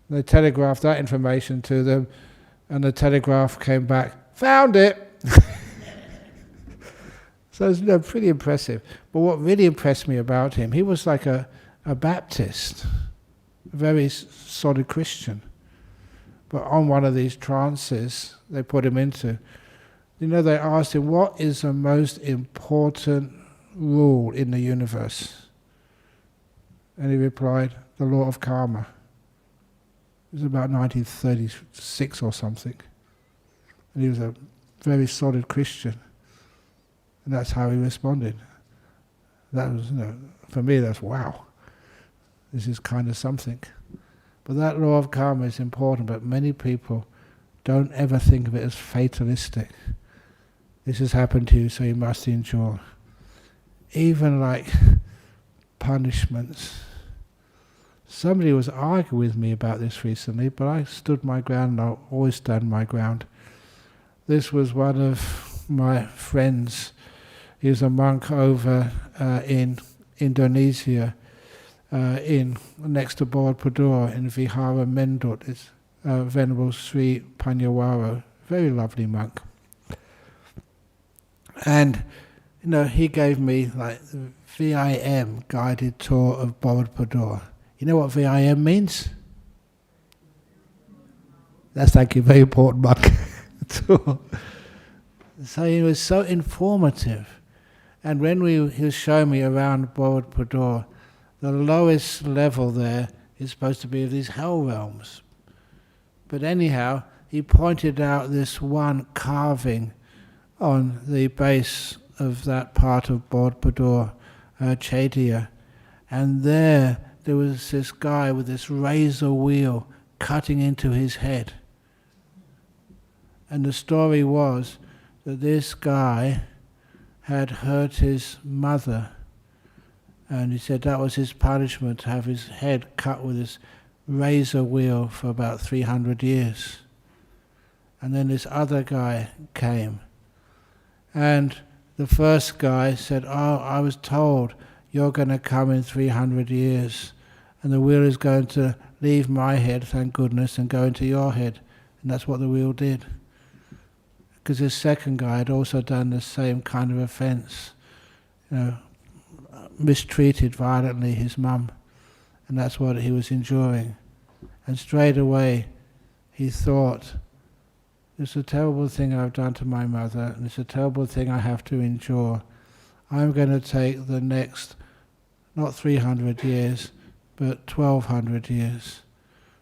Speaker 1: They telegraphed that information to them, and the telegraph came back, found it! So it was pretty impressive. But what really impressed me about him, he was like a Baptist, a very solid Christian. but on one of these trances they put him into, they asked him, what is the most important rule in the universe? And he replied, the law of karma. It was about 1936 or something. And he was a very solid Christian. And that's how he responded. That was, for me, that's wow. This is kind of something. But that law of karma is important, but many people don't ever think of it as fatalistic. This has happened to you, so you must endure. Even like punishments. Somebody was arguing with me about this recently, but I stood my ground, and I'll always stand my ground. This was one of my friends. He was a monk over in Indonesia, next to Borobudur in Vihara Mendut. It's Venerable Sri Panyawaro, very lovely monk. And he gave me like the VIM guided tour of Borobudur. You know what VIM means? That's thank you, very important monk tour. So he was so informative. And when he was showing me around Borobudur, the lowest level there is supposed to be of these hell realms. But anyhow, he pointed out this one carving on the base of that part of Borobudur, Chaitya, and there was this guy with this razor wheel cutting into his head. And the story was that this guy had hurt his mother, and he said that was his punishment, to have his head cut with this razor wheel for about 300 years. And then this other guy came, and the first guy said, I was told you're going to come in 300 years, and the wheel is going to leave my head, thank goodness, and go into your head. And that's what the wheel did. Because this second guy had also done the same kind of offence, mistreated violently his mum, and that's what he was enduring. And straight away he thought, it's a terrible thing I've done to my mother, and it's a terrible thing I have to endure. I'm going to take the next, not 300 years, but 1200 years,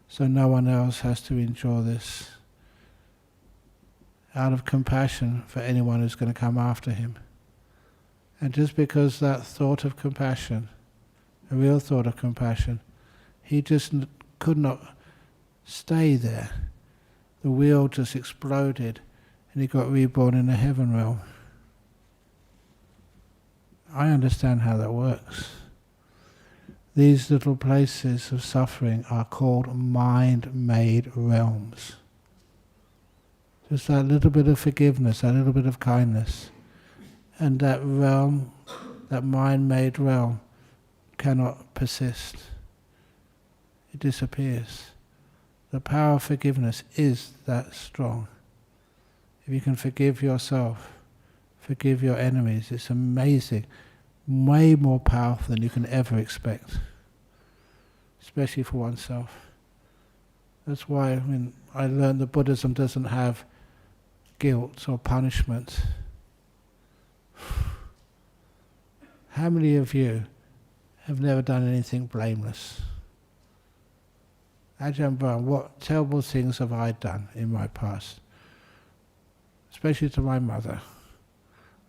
Speaker 1: so no one else has to endure this. Out of compassion for anyone who's going to come after him. And just because that thought of compassion, a real thought of compassion, he just could not stay there. The wheel just exploded and he got reborn in the heaven realm. I understand how that works. These little places of suffering are called mind-made realms. Just that little bit of forgiveness, that little bit of kindness. And that realm, that mind-made realm, cannot persist. It disappears. The power of forgiveness is that strong. If you can forgive yourself, forgive your enemies, it's amazing. Way more powerful than you can ever expect. Especially for oneself. That's why I learned that Buddhism doesn't have guilt or punishment. How many of you have never done anything blameless? Ajahn Brahm, what terrible things have I done in my past? Especially to my mother.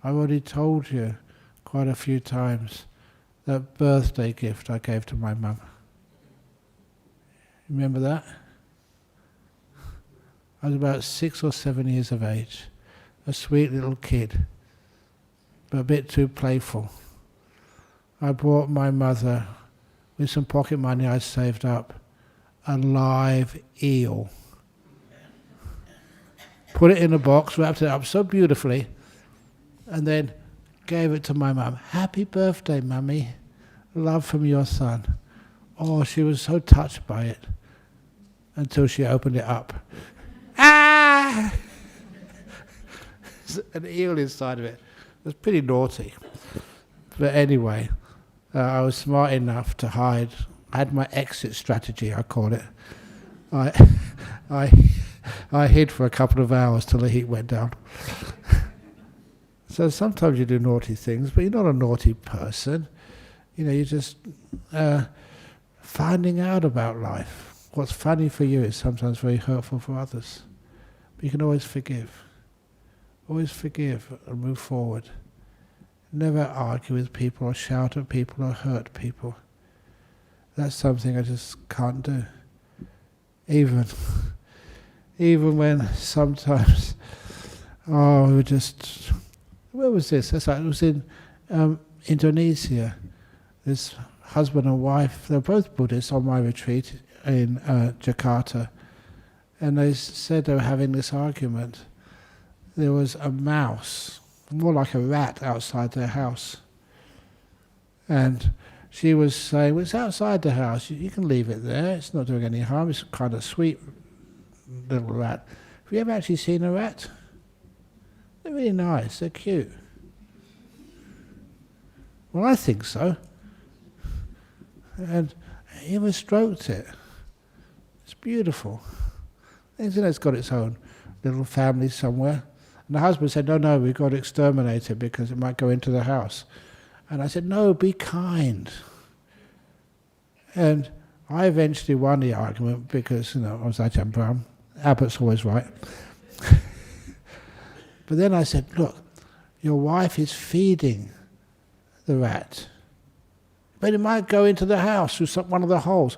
Speaker 1: I already told you quite a few times that birthday gift I gave to my mum. Remember that? I was about 6 or 7 years of age, a sweet little kid, but a bit too playful. I brought my mother, with some pocket money I'd saved up, a live eel. Put it in a box, wrapped it up so beautifully, and then gave it to my mum. Happy birthday, Mummy. Love from your son. Oh, she was so touched by it until she opened it up. Ah! An eel inside of it. It was pretty naughty. But anyway, I was smart enough to hide. I had my exit strategy, I call it. I hid for a couple of hours till the heat went down. So sometimes you do naughty things, but you're not a naughty person. You're just finding out about life. What's funny for you is sometimes very hurtful for others. But you can always forgive. Always forgive and move forward. Never argue with people or shout at people or hurt people. That's something I just can't do. Even when sometimes, we were just, where was this? It was in Indonesia. This husband and wife, they're both Buddhists on my retreat in Jakarta. And they said they were having this argument. There was a mouse, more like a rat, outside their house. And she was saying, well, it's outside the house, you can leave it there, it's not doing any harm, it's kind of sweet little rat. Have you ever actually seen a rat? They're really nice, they're cute. Well, I think so. And he even stroked it. It's beautiful. It's got its own little family somewhere. And the husband said, no, we've got to exterminate it because it might go into the house. And I said, no, be kind. And I eventually won the argument because, I was Ajahn Brahm. Abbott's always right. But then I said, look, your wife is feeding the rat. But it might go into the house through one of the holes.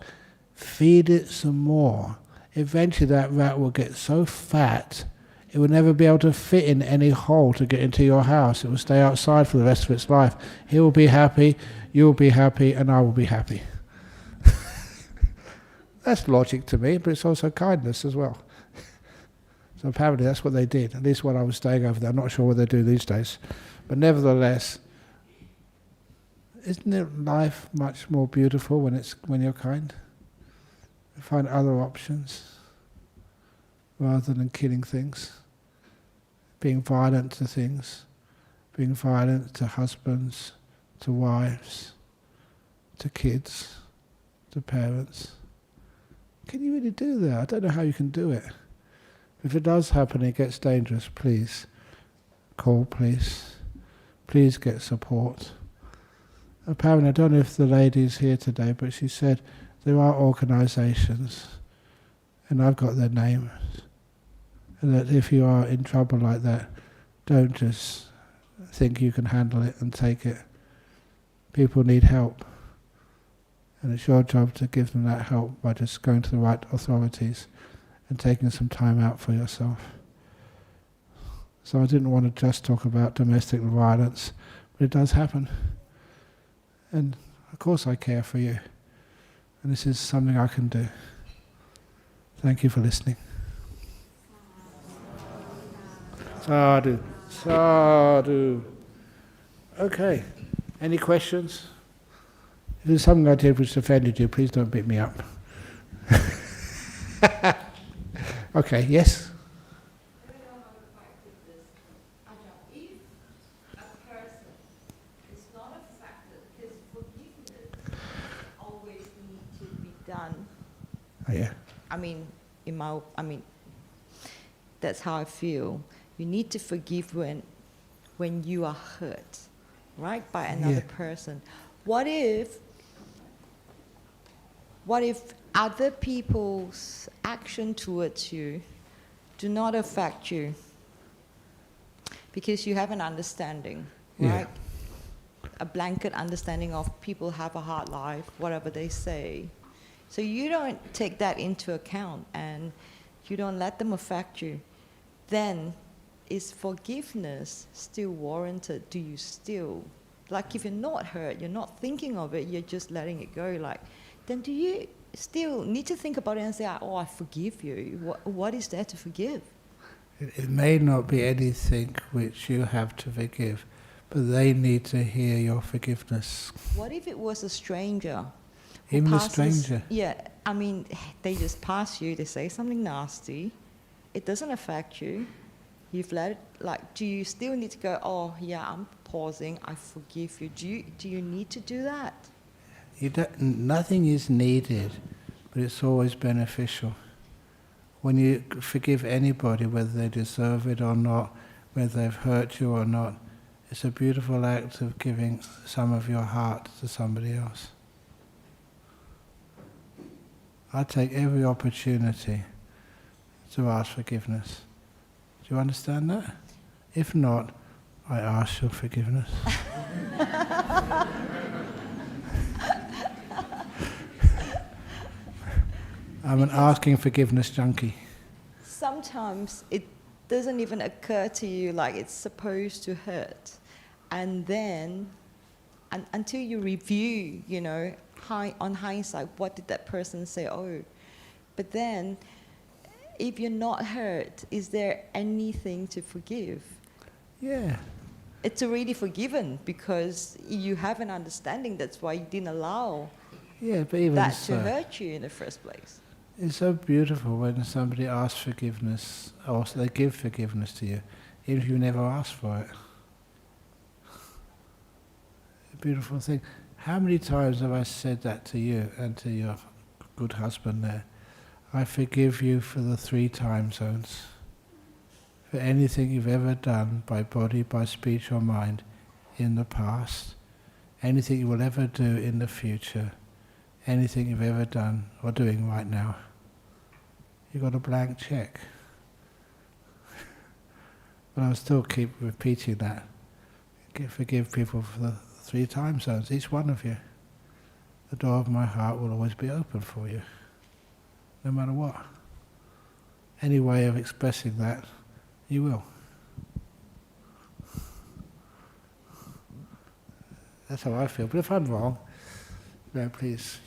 Speaker 1: Feed it some more. Eventually that rat will get so fat it will never be able to fit in any hole to get into your house. It will stay outside for the rest of its life. He will be happy, you will be happy, and I will be happy. That's logic to me, but it's also kindness as well. So apparently that's what they did, at least when I was staying over there. I'm not sure what they do these days. But nevertheless, isn't it life much more beautiful when you're kind? You find other options rather than killing things, being violent to things, being violent to husbands, to wives, to kids, to parents. Can you really do that? I don't know how you can do it. If it does happen, it gets dangerous, please call police. Please get support. Apparently, I don't know if the lady's here today, but she said there are organisations, and I've got their names, and that if you are in trouble like that, don't just think you can handle it and take it. People need help, and it's your job to give them that help by just going to the right authorities and taking some time out for yourself. So I didn't want to just talk about domestic violence, but it does happen. And of course I care for you, and this is something I can do. Thank you for listening. Sadhu, sadhu. Okay, any questions? If there's something I did which offended you, please don't beat me up. Okay, yes?
Speaker 2: I don't know how to practice this. If a person is not affected, because forgiveness always needs to be done.
Speaker 1: Oh, yeah.
Speaker 2: That's how I feel. You need to forgive when you are hurt, right, by another person. What if other people's action towards you do not affect you? Because you have an understanding, right? A blanket understanding of people have a hard life, whatever they say. So you don't take that into account and you don't let them affect you. Then is forgiveness still warranted? Do you still, like if you're not hurt, you're not thinking of it, you're just letting it go, then do you still need to think about it and say, oh, I forgive you? What is there to forgive?
Speaker 1: It may not be anything which you have to forgive, but they need to hear your forgiveness.
Speaker 2: What if it was a stranger?
Speaker 1: Even a stranger?
Speaker 2: Yeah, they just pass you, they say something nasty, it doesn't affect you, you've let it, do you still need to go, oh yeah, I'm pausing, I forgive you? Do you need to do that?
Speaker 1: Nothing is needed, but it's always beneficial. when you forgive anybody, whether they deserve it or not, whether they've hurt you or not, it's a beautiful act of giving some of your heart to somebody else. I take every opportunity to ask forgiveness. Do you understand that? If not, I ask your forgiveness. I'm an asking forgiveness junkie.
Speaker 2: Sometimes it doesn't even occur to you like it's supposed to hurt. And then, until you review, on hindsight, what did that person say? Oh, but then, if you're not hurt, is there anything to forgive?
Speaker 1: Yeah.
Speaker 2: It's already forgiven because you have an understanding. That's why you didn't allow
Speaker 1: but even
Speaker 2: that
Speaker 1: so,
Speaker 2: to hurt you in the first place.
Speaker 1: It's so beautiful when somebody asks forgiveness, or they give forgiveness to you, even if you never asked for it. A beautiful thing. How many times have I said that to you and to your good husband there? I forgive you for the 3 time zones. For anything you've ever done by body, by speech or mind in the past, anything you will ever do in the future, anything you've ever done or doing right now. You've got a blank check. But I'll still keep repeating that. Forgive people for the 3 time zones, each one of you. The door of my heart will always be open for you, no matter what. Any way of expressing that, you will. That's how I feel. But if I'm wrong, please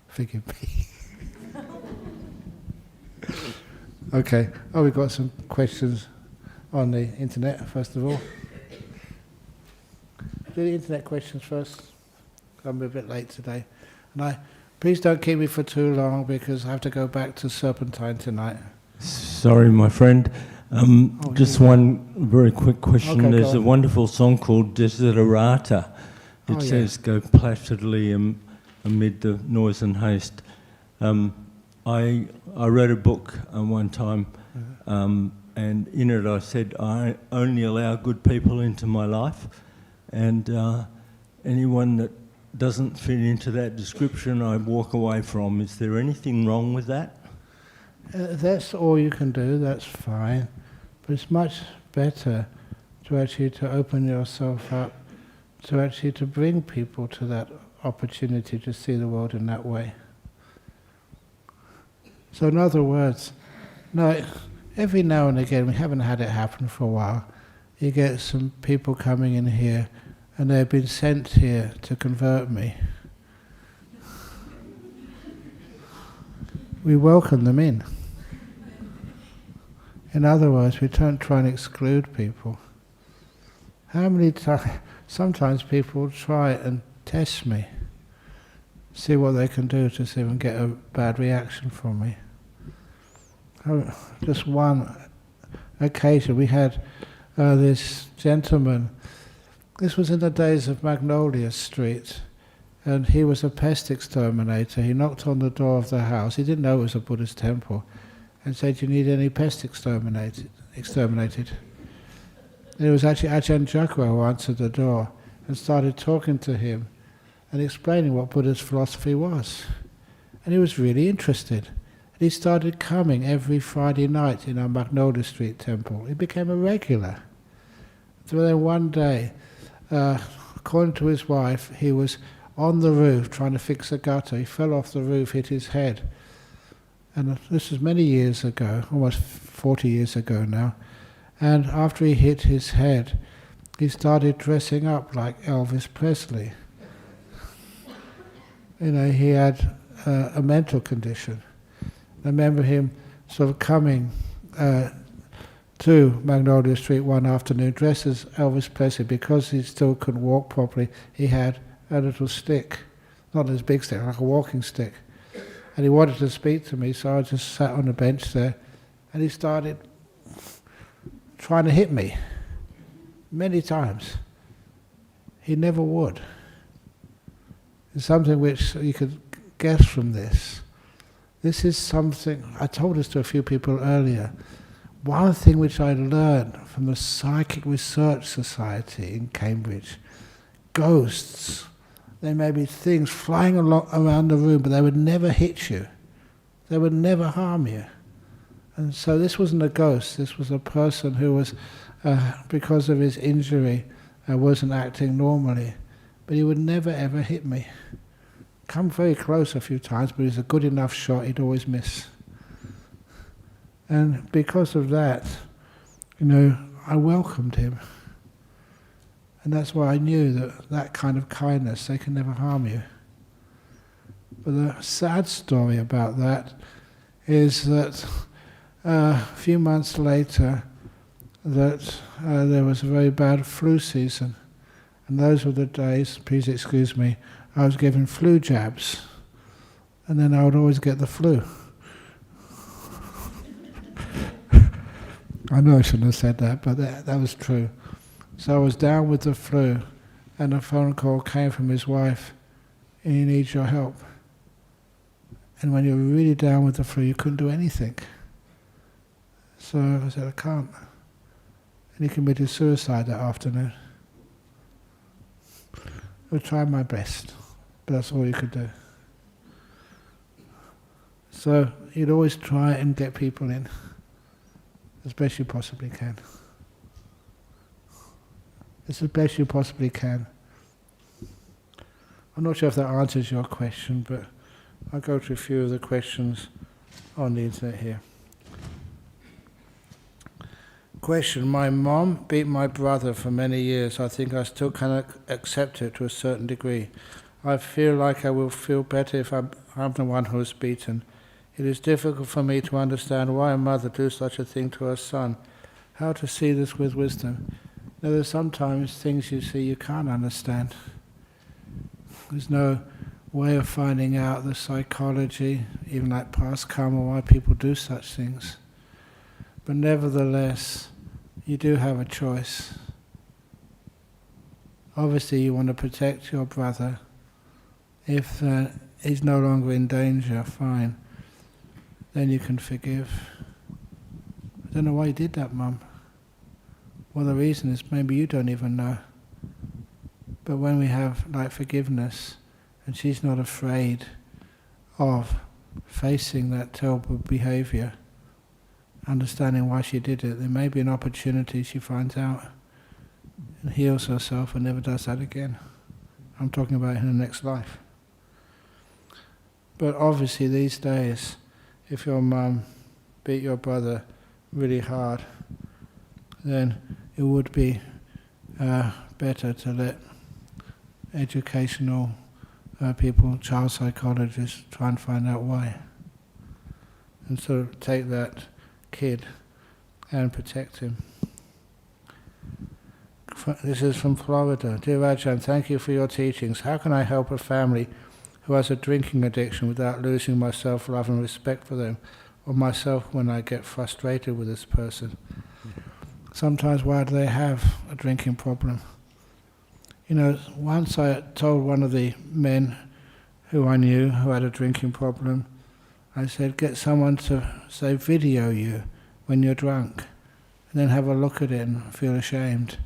Speaker 1: forgive me. Okay. Oh, we've got some questions on the internet, first of all. Do the internet questions first. I'm a bit late today. And please don't keep me for too long because I have to go back to Serpentine tonight.
Speaker 3: Sorry, my friend. Just one very quick question.
Speaker 1: Okay,
Speaker 3: There's a wonderful song called Desiderata. It says, go placidly amid the noise and haste. I read a book one time, and in it I said, I only allow good people into my life, and anyone that doesn't fit into that description I walk away from. Is there anything wrong with that?
Speaker 1: That's all you can do, that's fine. But it's much better to open yourself up, to bring people to that opportunity to see the world in that way. So in other words, every now and again, we haven't had it happen for a while, you get some people coming in here and they've been sent here to convert me. We welcome them in. In other words, we don't try and exclude people. How many times, sometimes people try and test me, see what they can do to see if they can get a bad reaction from me. Just one occasion, we had this gentleman, this was in the days of Magnolia Street, and he was a pest exterminator. He knocked on the door of the house, he didn't know it was a Buddhist temple, and said, do you need any pests exterminated? And it was actually Ajahn Brahm who answered the door and started talking to him and explaining what Buddhist philosophy was. And he was really interested. And he started coming every Friday night in our Magnolia Street temple. He became a regular. So then one day, according to his wife, he was on the roof trying to fix a gutter. He fell off the roof, hit his head. And this was many years ago, almost 40 years ago now. And after he hit his head, he started dressing up like Elvis Presley. He had a mental condition. I remember him sort of coming to Magnolia Street one afternoon dressed as Elvis Presley. Because he still couldn't walk properly, he had a little stick, not as big stick, like a walking stick. And he wanted to speak to me, so I just sat on the bench there, and he started trying to hit me many times. He never would. It's something which you could guess from this this is something, I told this to a few people earlier, one thing which I learned from the Psychic Research Society in Cambridge, ghosts, there may be things flying around the room, but they would never hit you. They would never harm you. And so this wasn't a ghost, this was a person who was, because of his injury, wasn't acting normally. But he would never ever hit me. Come very close a few times, but he's a good enough shot, he'd always miss. And because of that, I welcomed him. And that's why I knew that that kind of kindness, they can never harm you. But the sad story about that is that a few months later, that there was a very bad flu season. And those were the days, please excuse me, I was given flu jabs. And then I would always get the flu. I know I shouldn't have said that, but that was true. So I was down with the flu, and a phone call came from his wife, and he needs your help. And when you were really down with the flu, you couldn't do anything. So I said, I can't. And he committed suicide that afternoon. I tried my best, but that's all you could do. So you'd always try and get people in, as best you possibly can. It's as best you possibly can. I'm not sure if that answers your question, but I'll go to a few of the questions on the internet here. Question: my mom beat my brother for many years. I think I still can accept it to a certain degree. I feel like I will feel better if I'm the one who is beaten. It is difficult for me to understand why a mother do such a thing to her son. How to see this with wisdom? Now, there's sometimes things you see you can't understand. There's no way of finding out the psychology, even like past karma, why people do such things. But nevertheless, you do have a choice. Obviously you want to protect your brother. If he's no longer in danger, fine. Then you can forgive. I don't know why you did that, Mum. Well, the reason is maybe you don't even know. But when we have like forgiveness, and she's not afraid of facing that terrible behavior, understanding why she did it, there may be an opportunity she finds out and heals herself and never does that again. I'm talking about in the next life. But obviously these days, if your mum beat your brother really hard, then it would be better to let educational people, child psychologists, try and find out why. And so take that kid and protect him. This is from Florida. Dear Ajahn, thank you for your teachings. How can I help a family who has a drinking addiction without losing my self-love and respect for them, or myself when I get frustrated with this person? Sometimes why do they have a drinking problem? Once I told one of the men who I knew who had a drinking problem, I said, get someone to, say, video you when you're drunk, and then have a look at it and feel ashamed.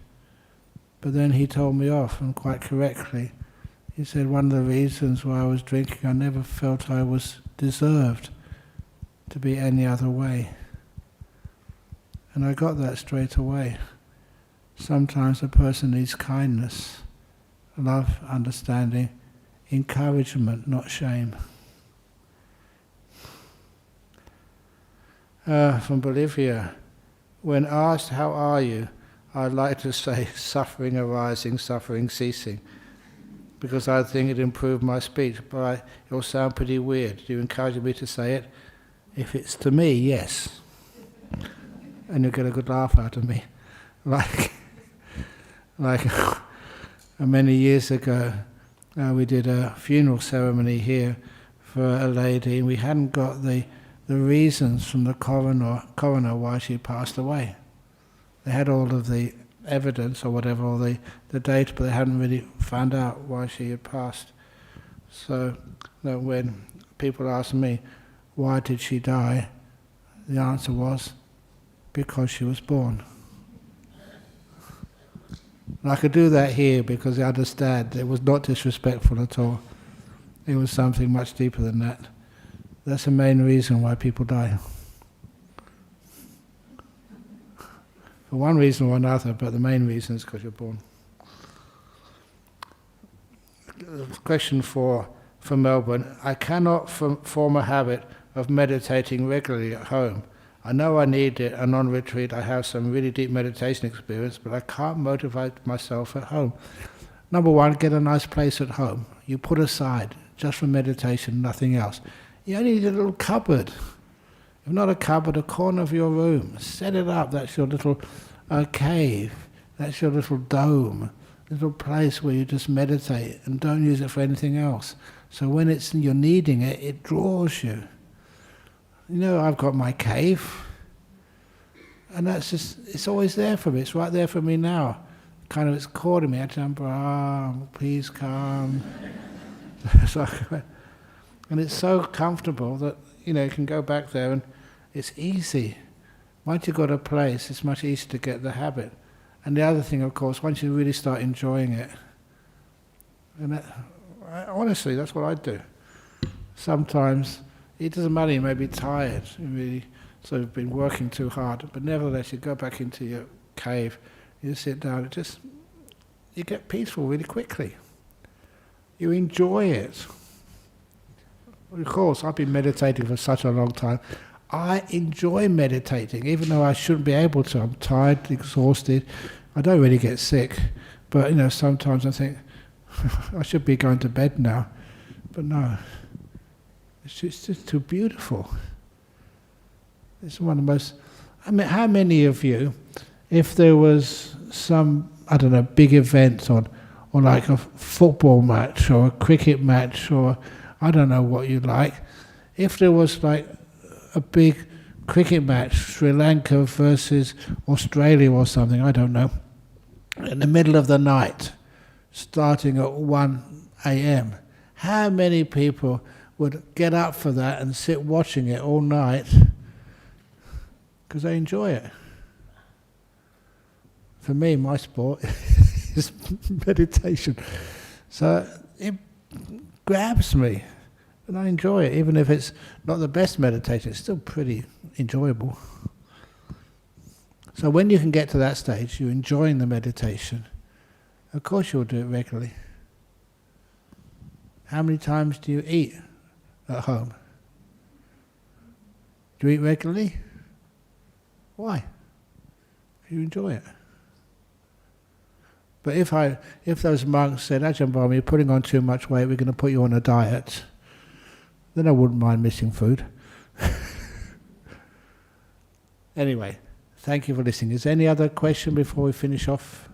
Speaker 1: But then he told me off, and quite correctly. He said, one of the reasons why I was drinking, I never felt I was deserved to be any other way. And I got that straight away. Sometimes a person needs kindness, love, understanding, encouragement, not shame. From Bolivia, when asked, how are you? I'd like to say, suffering arising, suffering ceasing, because I think it improved my speech, but it'll sound pretty weird. Do you encourage me to say it? If it's to me, yes. And you'll get a good laugh out of me. Like many years ago, we did a funeral ceremony here for a lady, and we hadn't got the reasons from the coroner why she passed away. They had all of the evidence or whatever, or the data, but they hadn't really found out why she had passed. So when people ask me, why did she die? The answer was, because she was born. And I could do that here because I understand it was not disrespectful at all. It was something much deeper than that. That's the main reason why people die. For one reason or another, but the main reason is because you're born. Question for Melbourne. I cannot form a habit of meditating regularly at home. I know I need it, and on retreat I have some really deep meditation experience, but I can't motivate myself at home. Number one, get a nice place at home. You put aside, just for meditation, nothing else. You only need a little cupboard. If not a cupboard, a corner of your room. Set it up, that's your little cave, that's your little dome, little place where you just meditate, and don't use it for anything else. So when you're needing it, it draws you. You know, I've got my cave, and that's just, it's always there for me. It's right there for me now. Kind of, it's calling me, Ajahn Brahm, please come. And it's so comfortable that, you know, you can go back there and it's easy. Once you've got a place, it's much easier to get the habit. And the other thing, of course, once you really start enjoying it, and honestly, that's what I do. Sometimes, it doesn't matter, you may be tired, you really sort of been working too hard, but nevertheless you go back into your cave, you sit down, you get peaceful really quickly. You enjoy it. Of course, I've been meditating for such a long time. I enjoy meditating, even though I shouldn't be able to. I'm tired, exhausted. I don't really get sick, but you know, sometimes I think, I should be going to bed now, but no. It's just too beautiful. It's one of the most... I mean, how many of you, if there was some, I don't know, big event or like a football match or a cricket match or I don't know what you like, if there was like a big cricket match, Sri Lanka versus Australia or something, I don't know, in the middle of the night, starting at 1 a.m., how many people would get up for that and sit watching it all night because they enjoy it? For me, my sport is meditation. So it grabs me and I enjoy it. Even if it's not the best meditation, it's still pretty enjoyable. So when you can get to that stage, you're enjoying the meditation, of course you'll do it regularly. How many times do you eat at home? Do you eat regularly? Why? You enjoy it. But if those monks said, Ajahn Brahm, you're putting on too much weight, we're going to put you on a diet, then I wouldn't mind missing food. Anyway, thank you for listening. Is there any other question before we finish off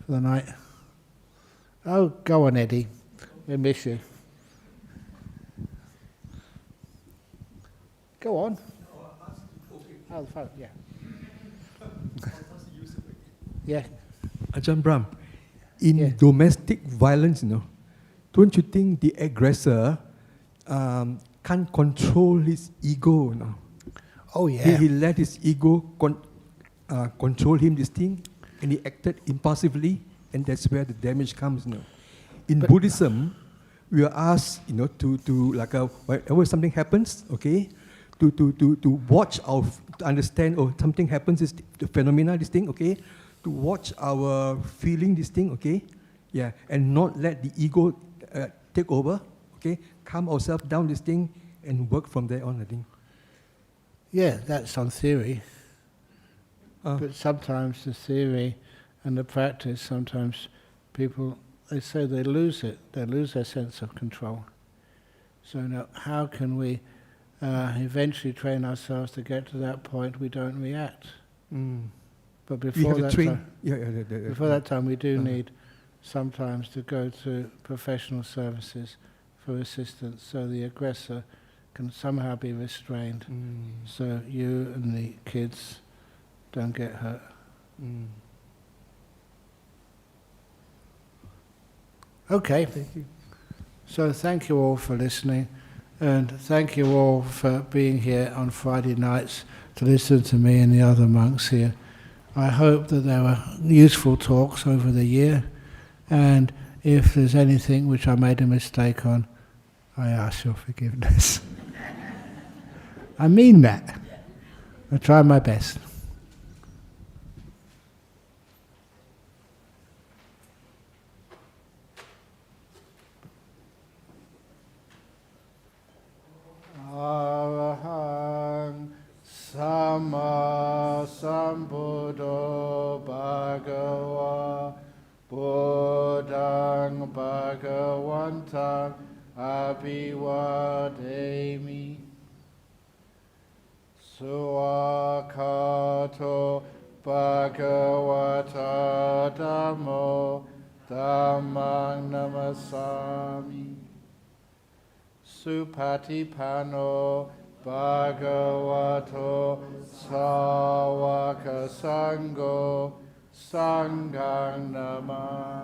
Speaker 1: for the night? Oh, go on, Eddie. We miss you. Go on. Oh, the phone, yeah. Yeah.
Speaker 4: Ajahn Brahm, in domestic violence, don't you think the aggressor can't control his ego?
Speaker 1: Oh yeah.
Speaker 4: He let his ego control him, this thing, and he acted impulsively, and that's where the damage comes. In Buddhism, we are asked, to like whenever something happens, okay, to watch to understand, something happens, the phenomena, this thing, okay, to watch our feeling, this thing, okay, yeah, and not let the ego take over, okay, calm ourselves down, this thing, and work from there on, I think.
Speaker 1: Yeah, that's on theory. But sometimes the theory and the practice, sometimes people, they say they lose it, they lose their sense of control. So how can we eventually train ourselves to get to that point we don't react? But before that time, we do need sometimes to go to professional services for assistance, so the aggressor can somehow be restrained, so you and the kids don't get hurt. Okay.
Speaker 4: Thank you.
Speaker 1: So thank you all for listening, And thank you all for being here on Friday nights to listen to me and the other monks here. I hope that there were useful talks over the year, and if there's anything which I made a mistake on, I ask your forgiveness. I mean that. I try my best. Arahang Sama Sambuddho Bhagava Buddhang Bhagavantang Abhivademi Suakato Bhagavata Dhammo Dhammang Namasami Supatipano Bhagavato Sawaka Sangho Sanghang Namami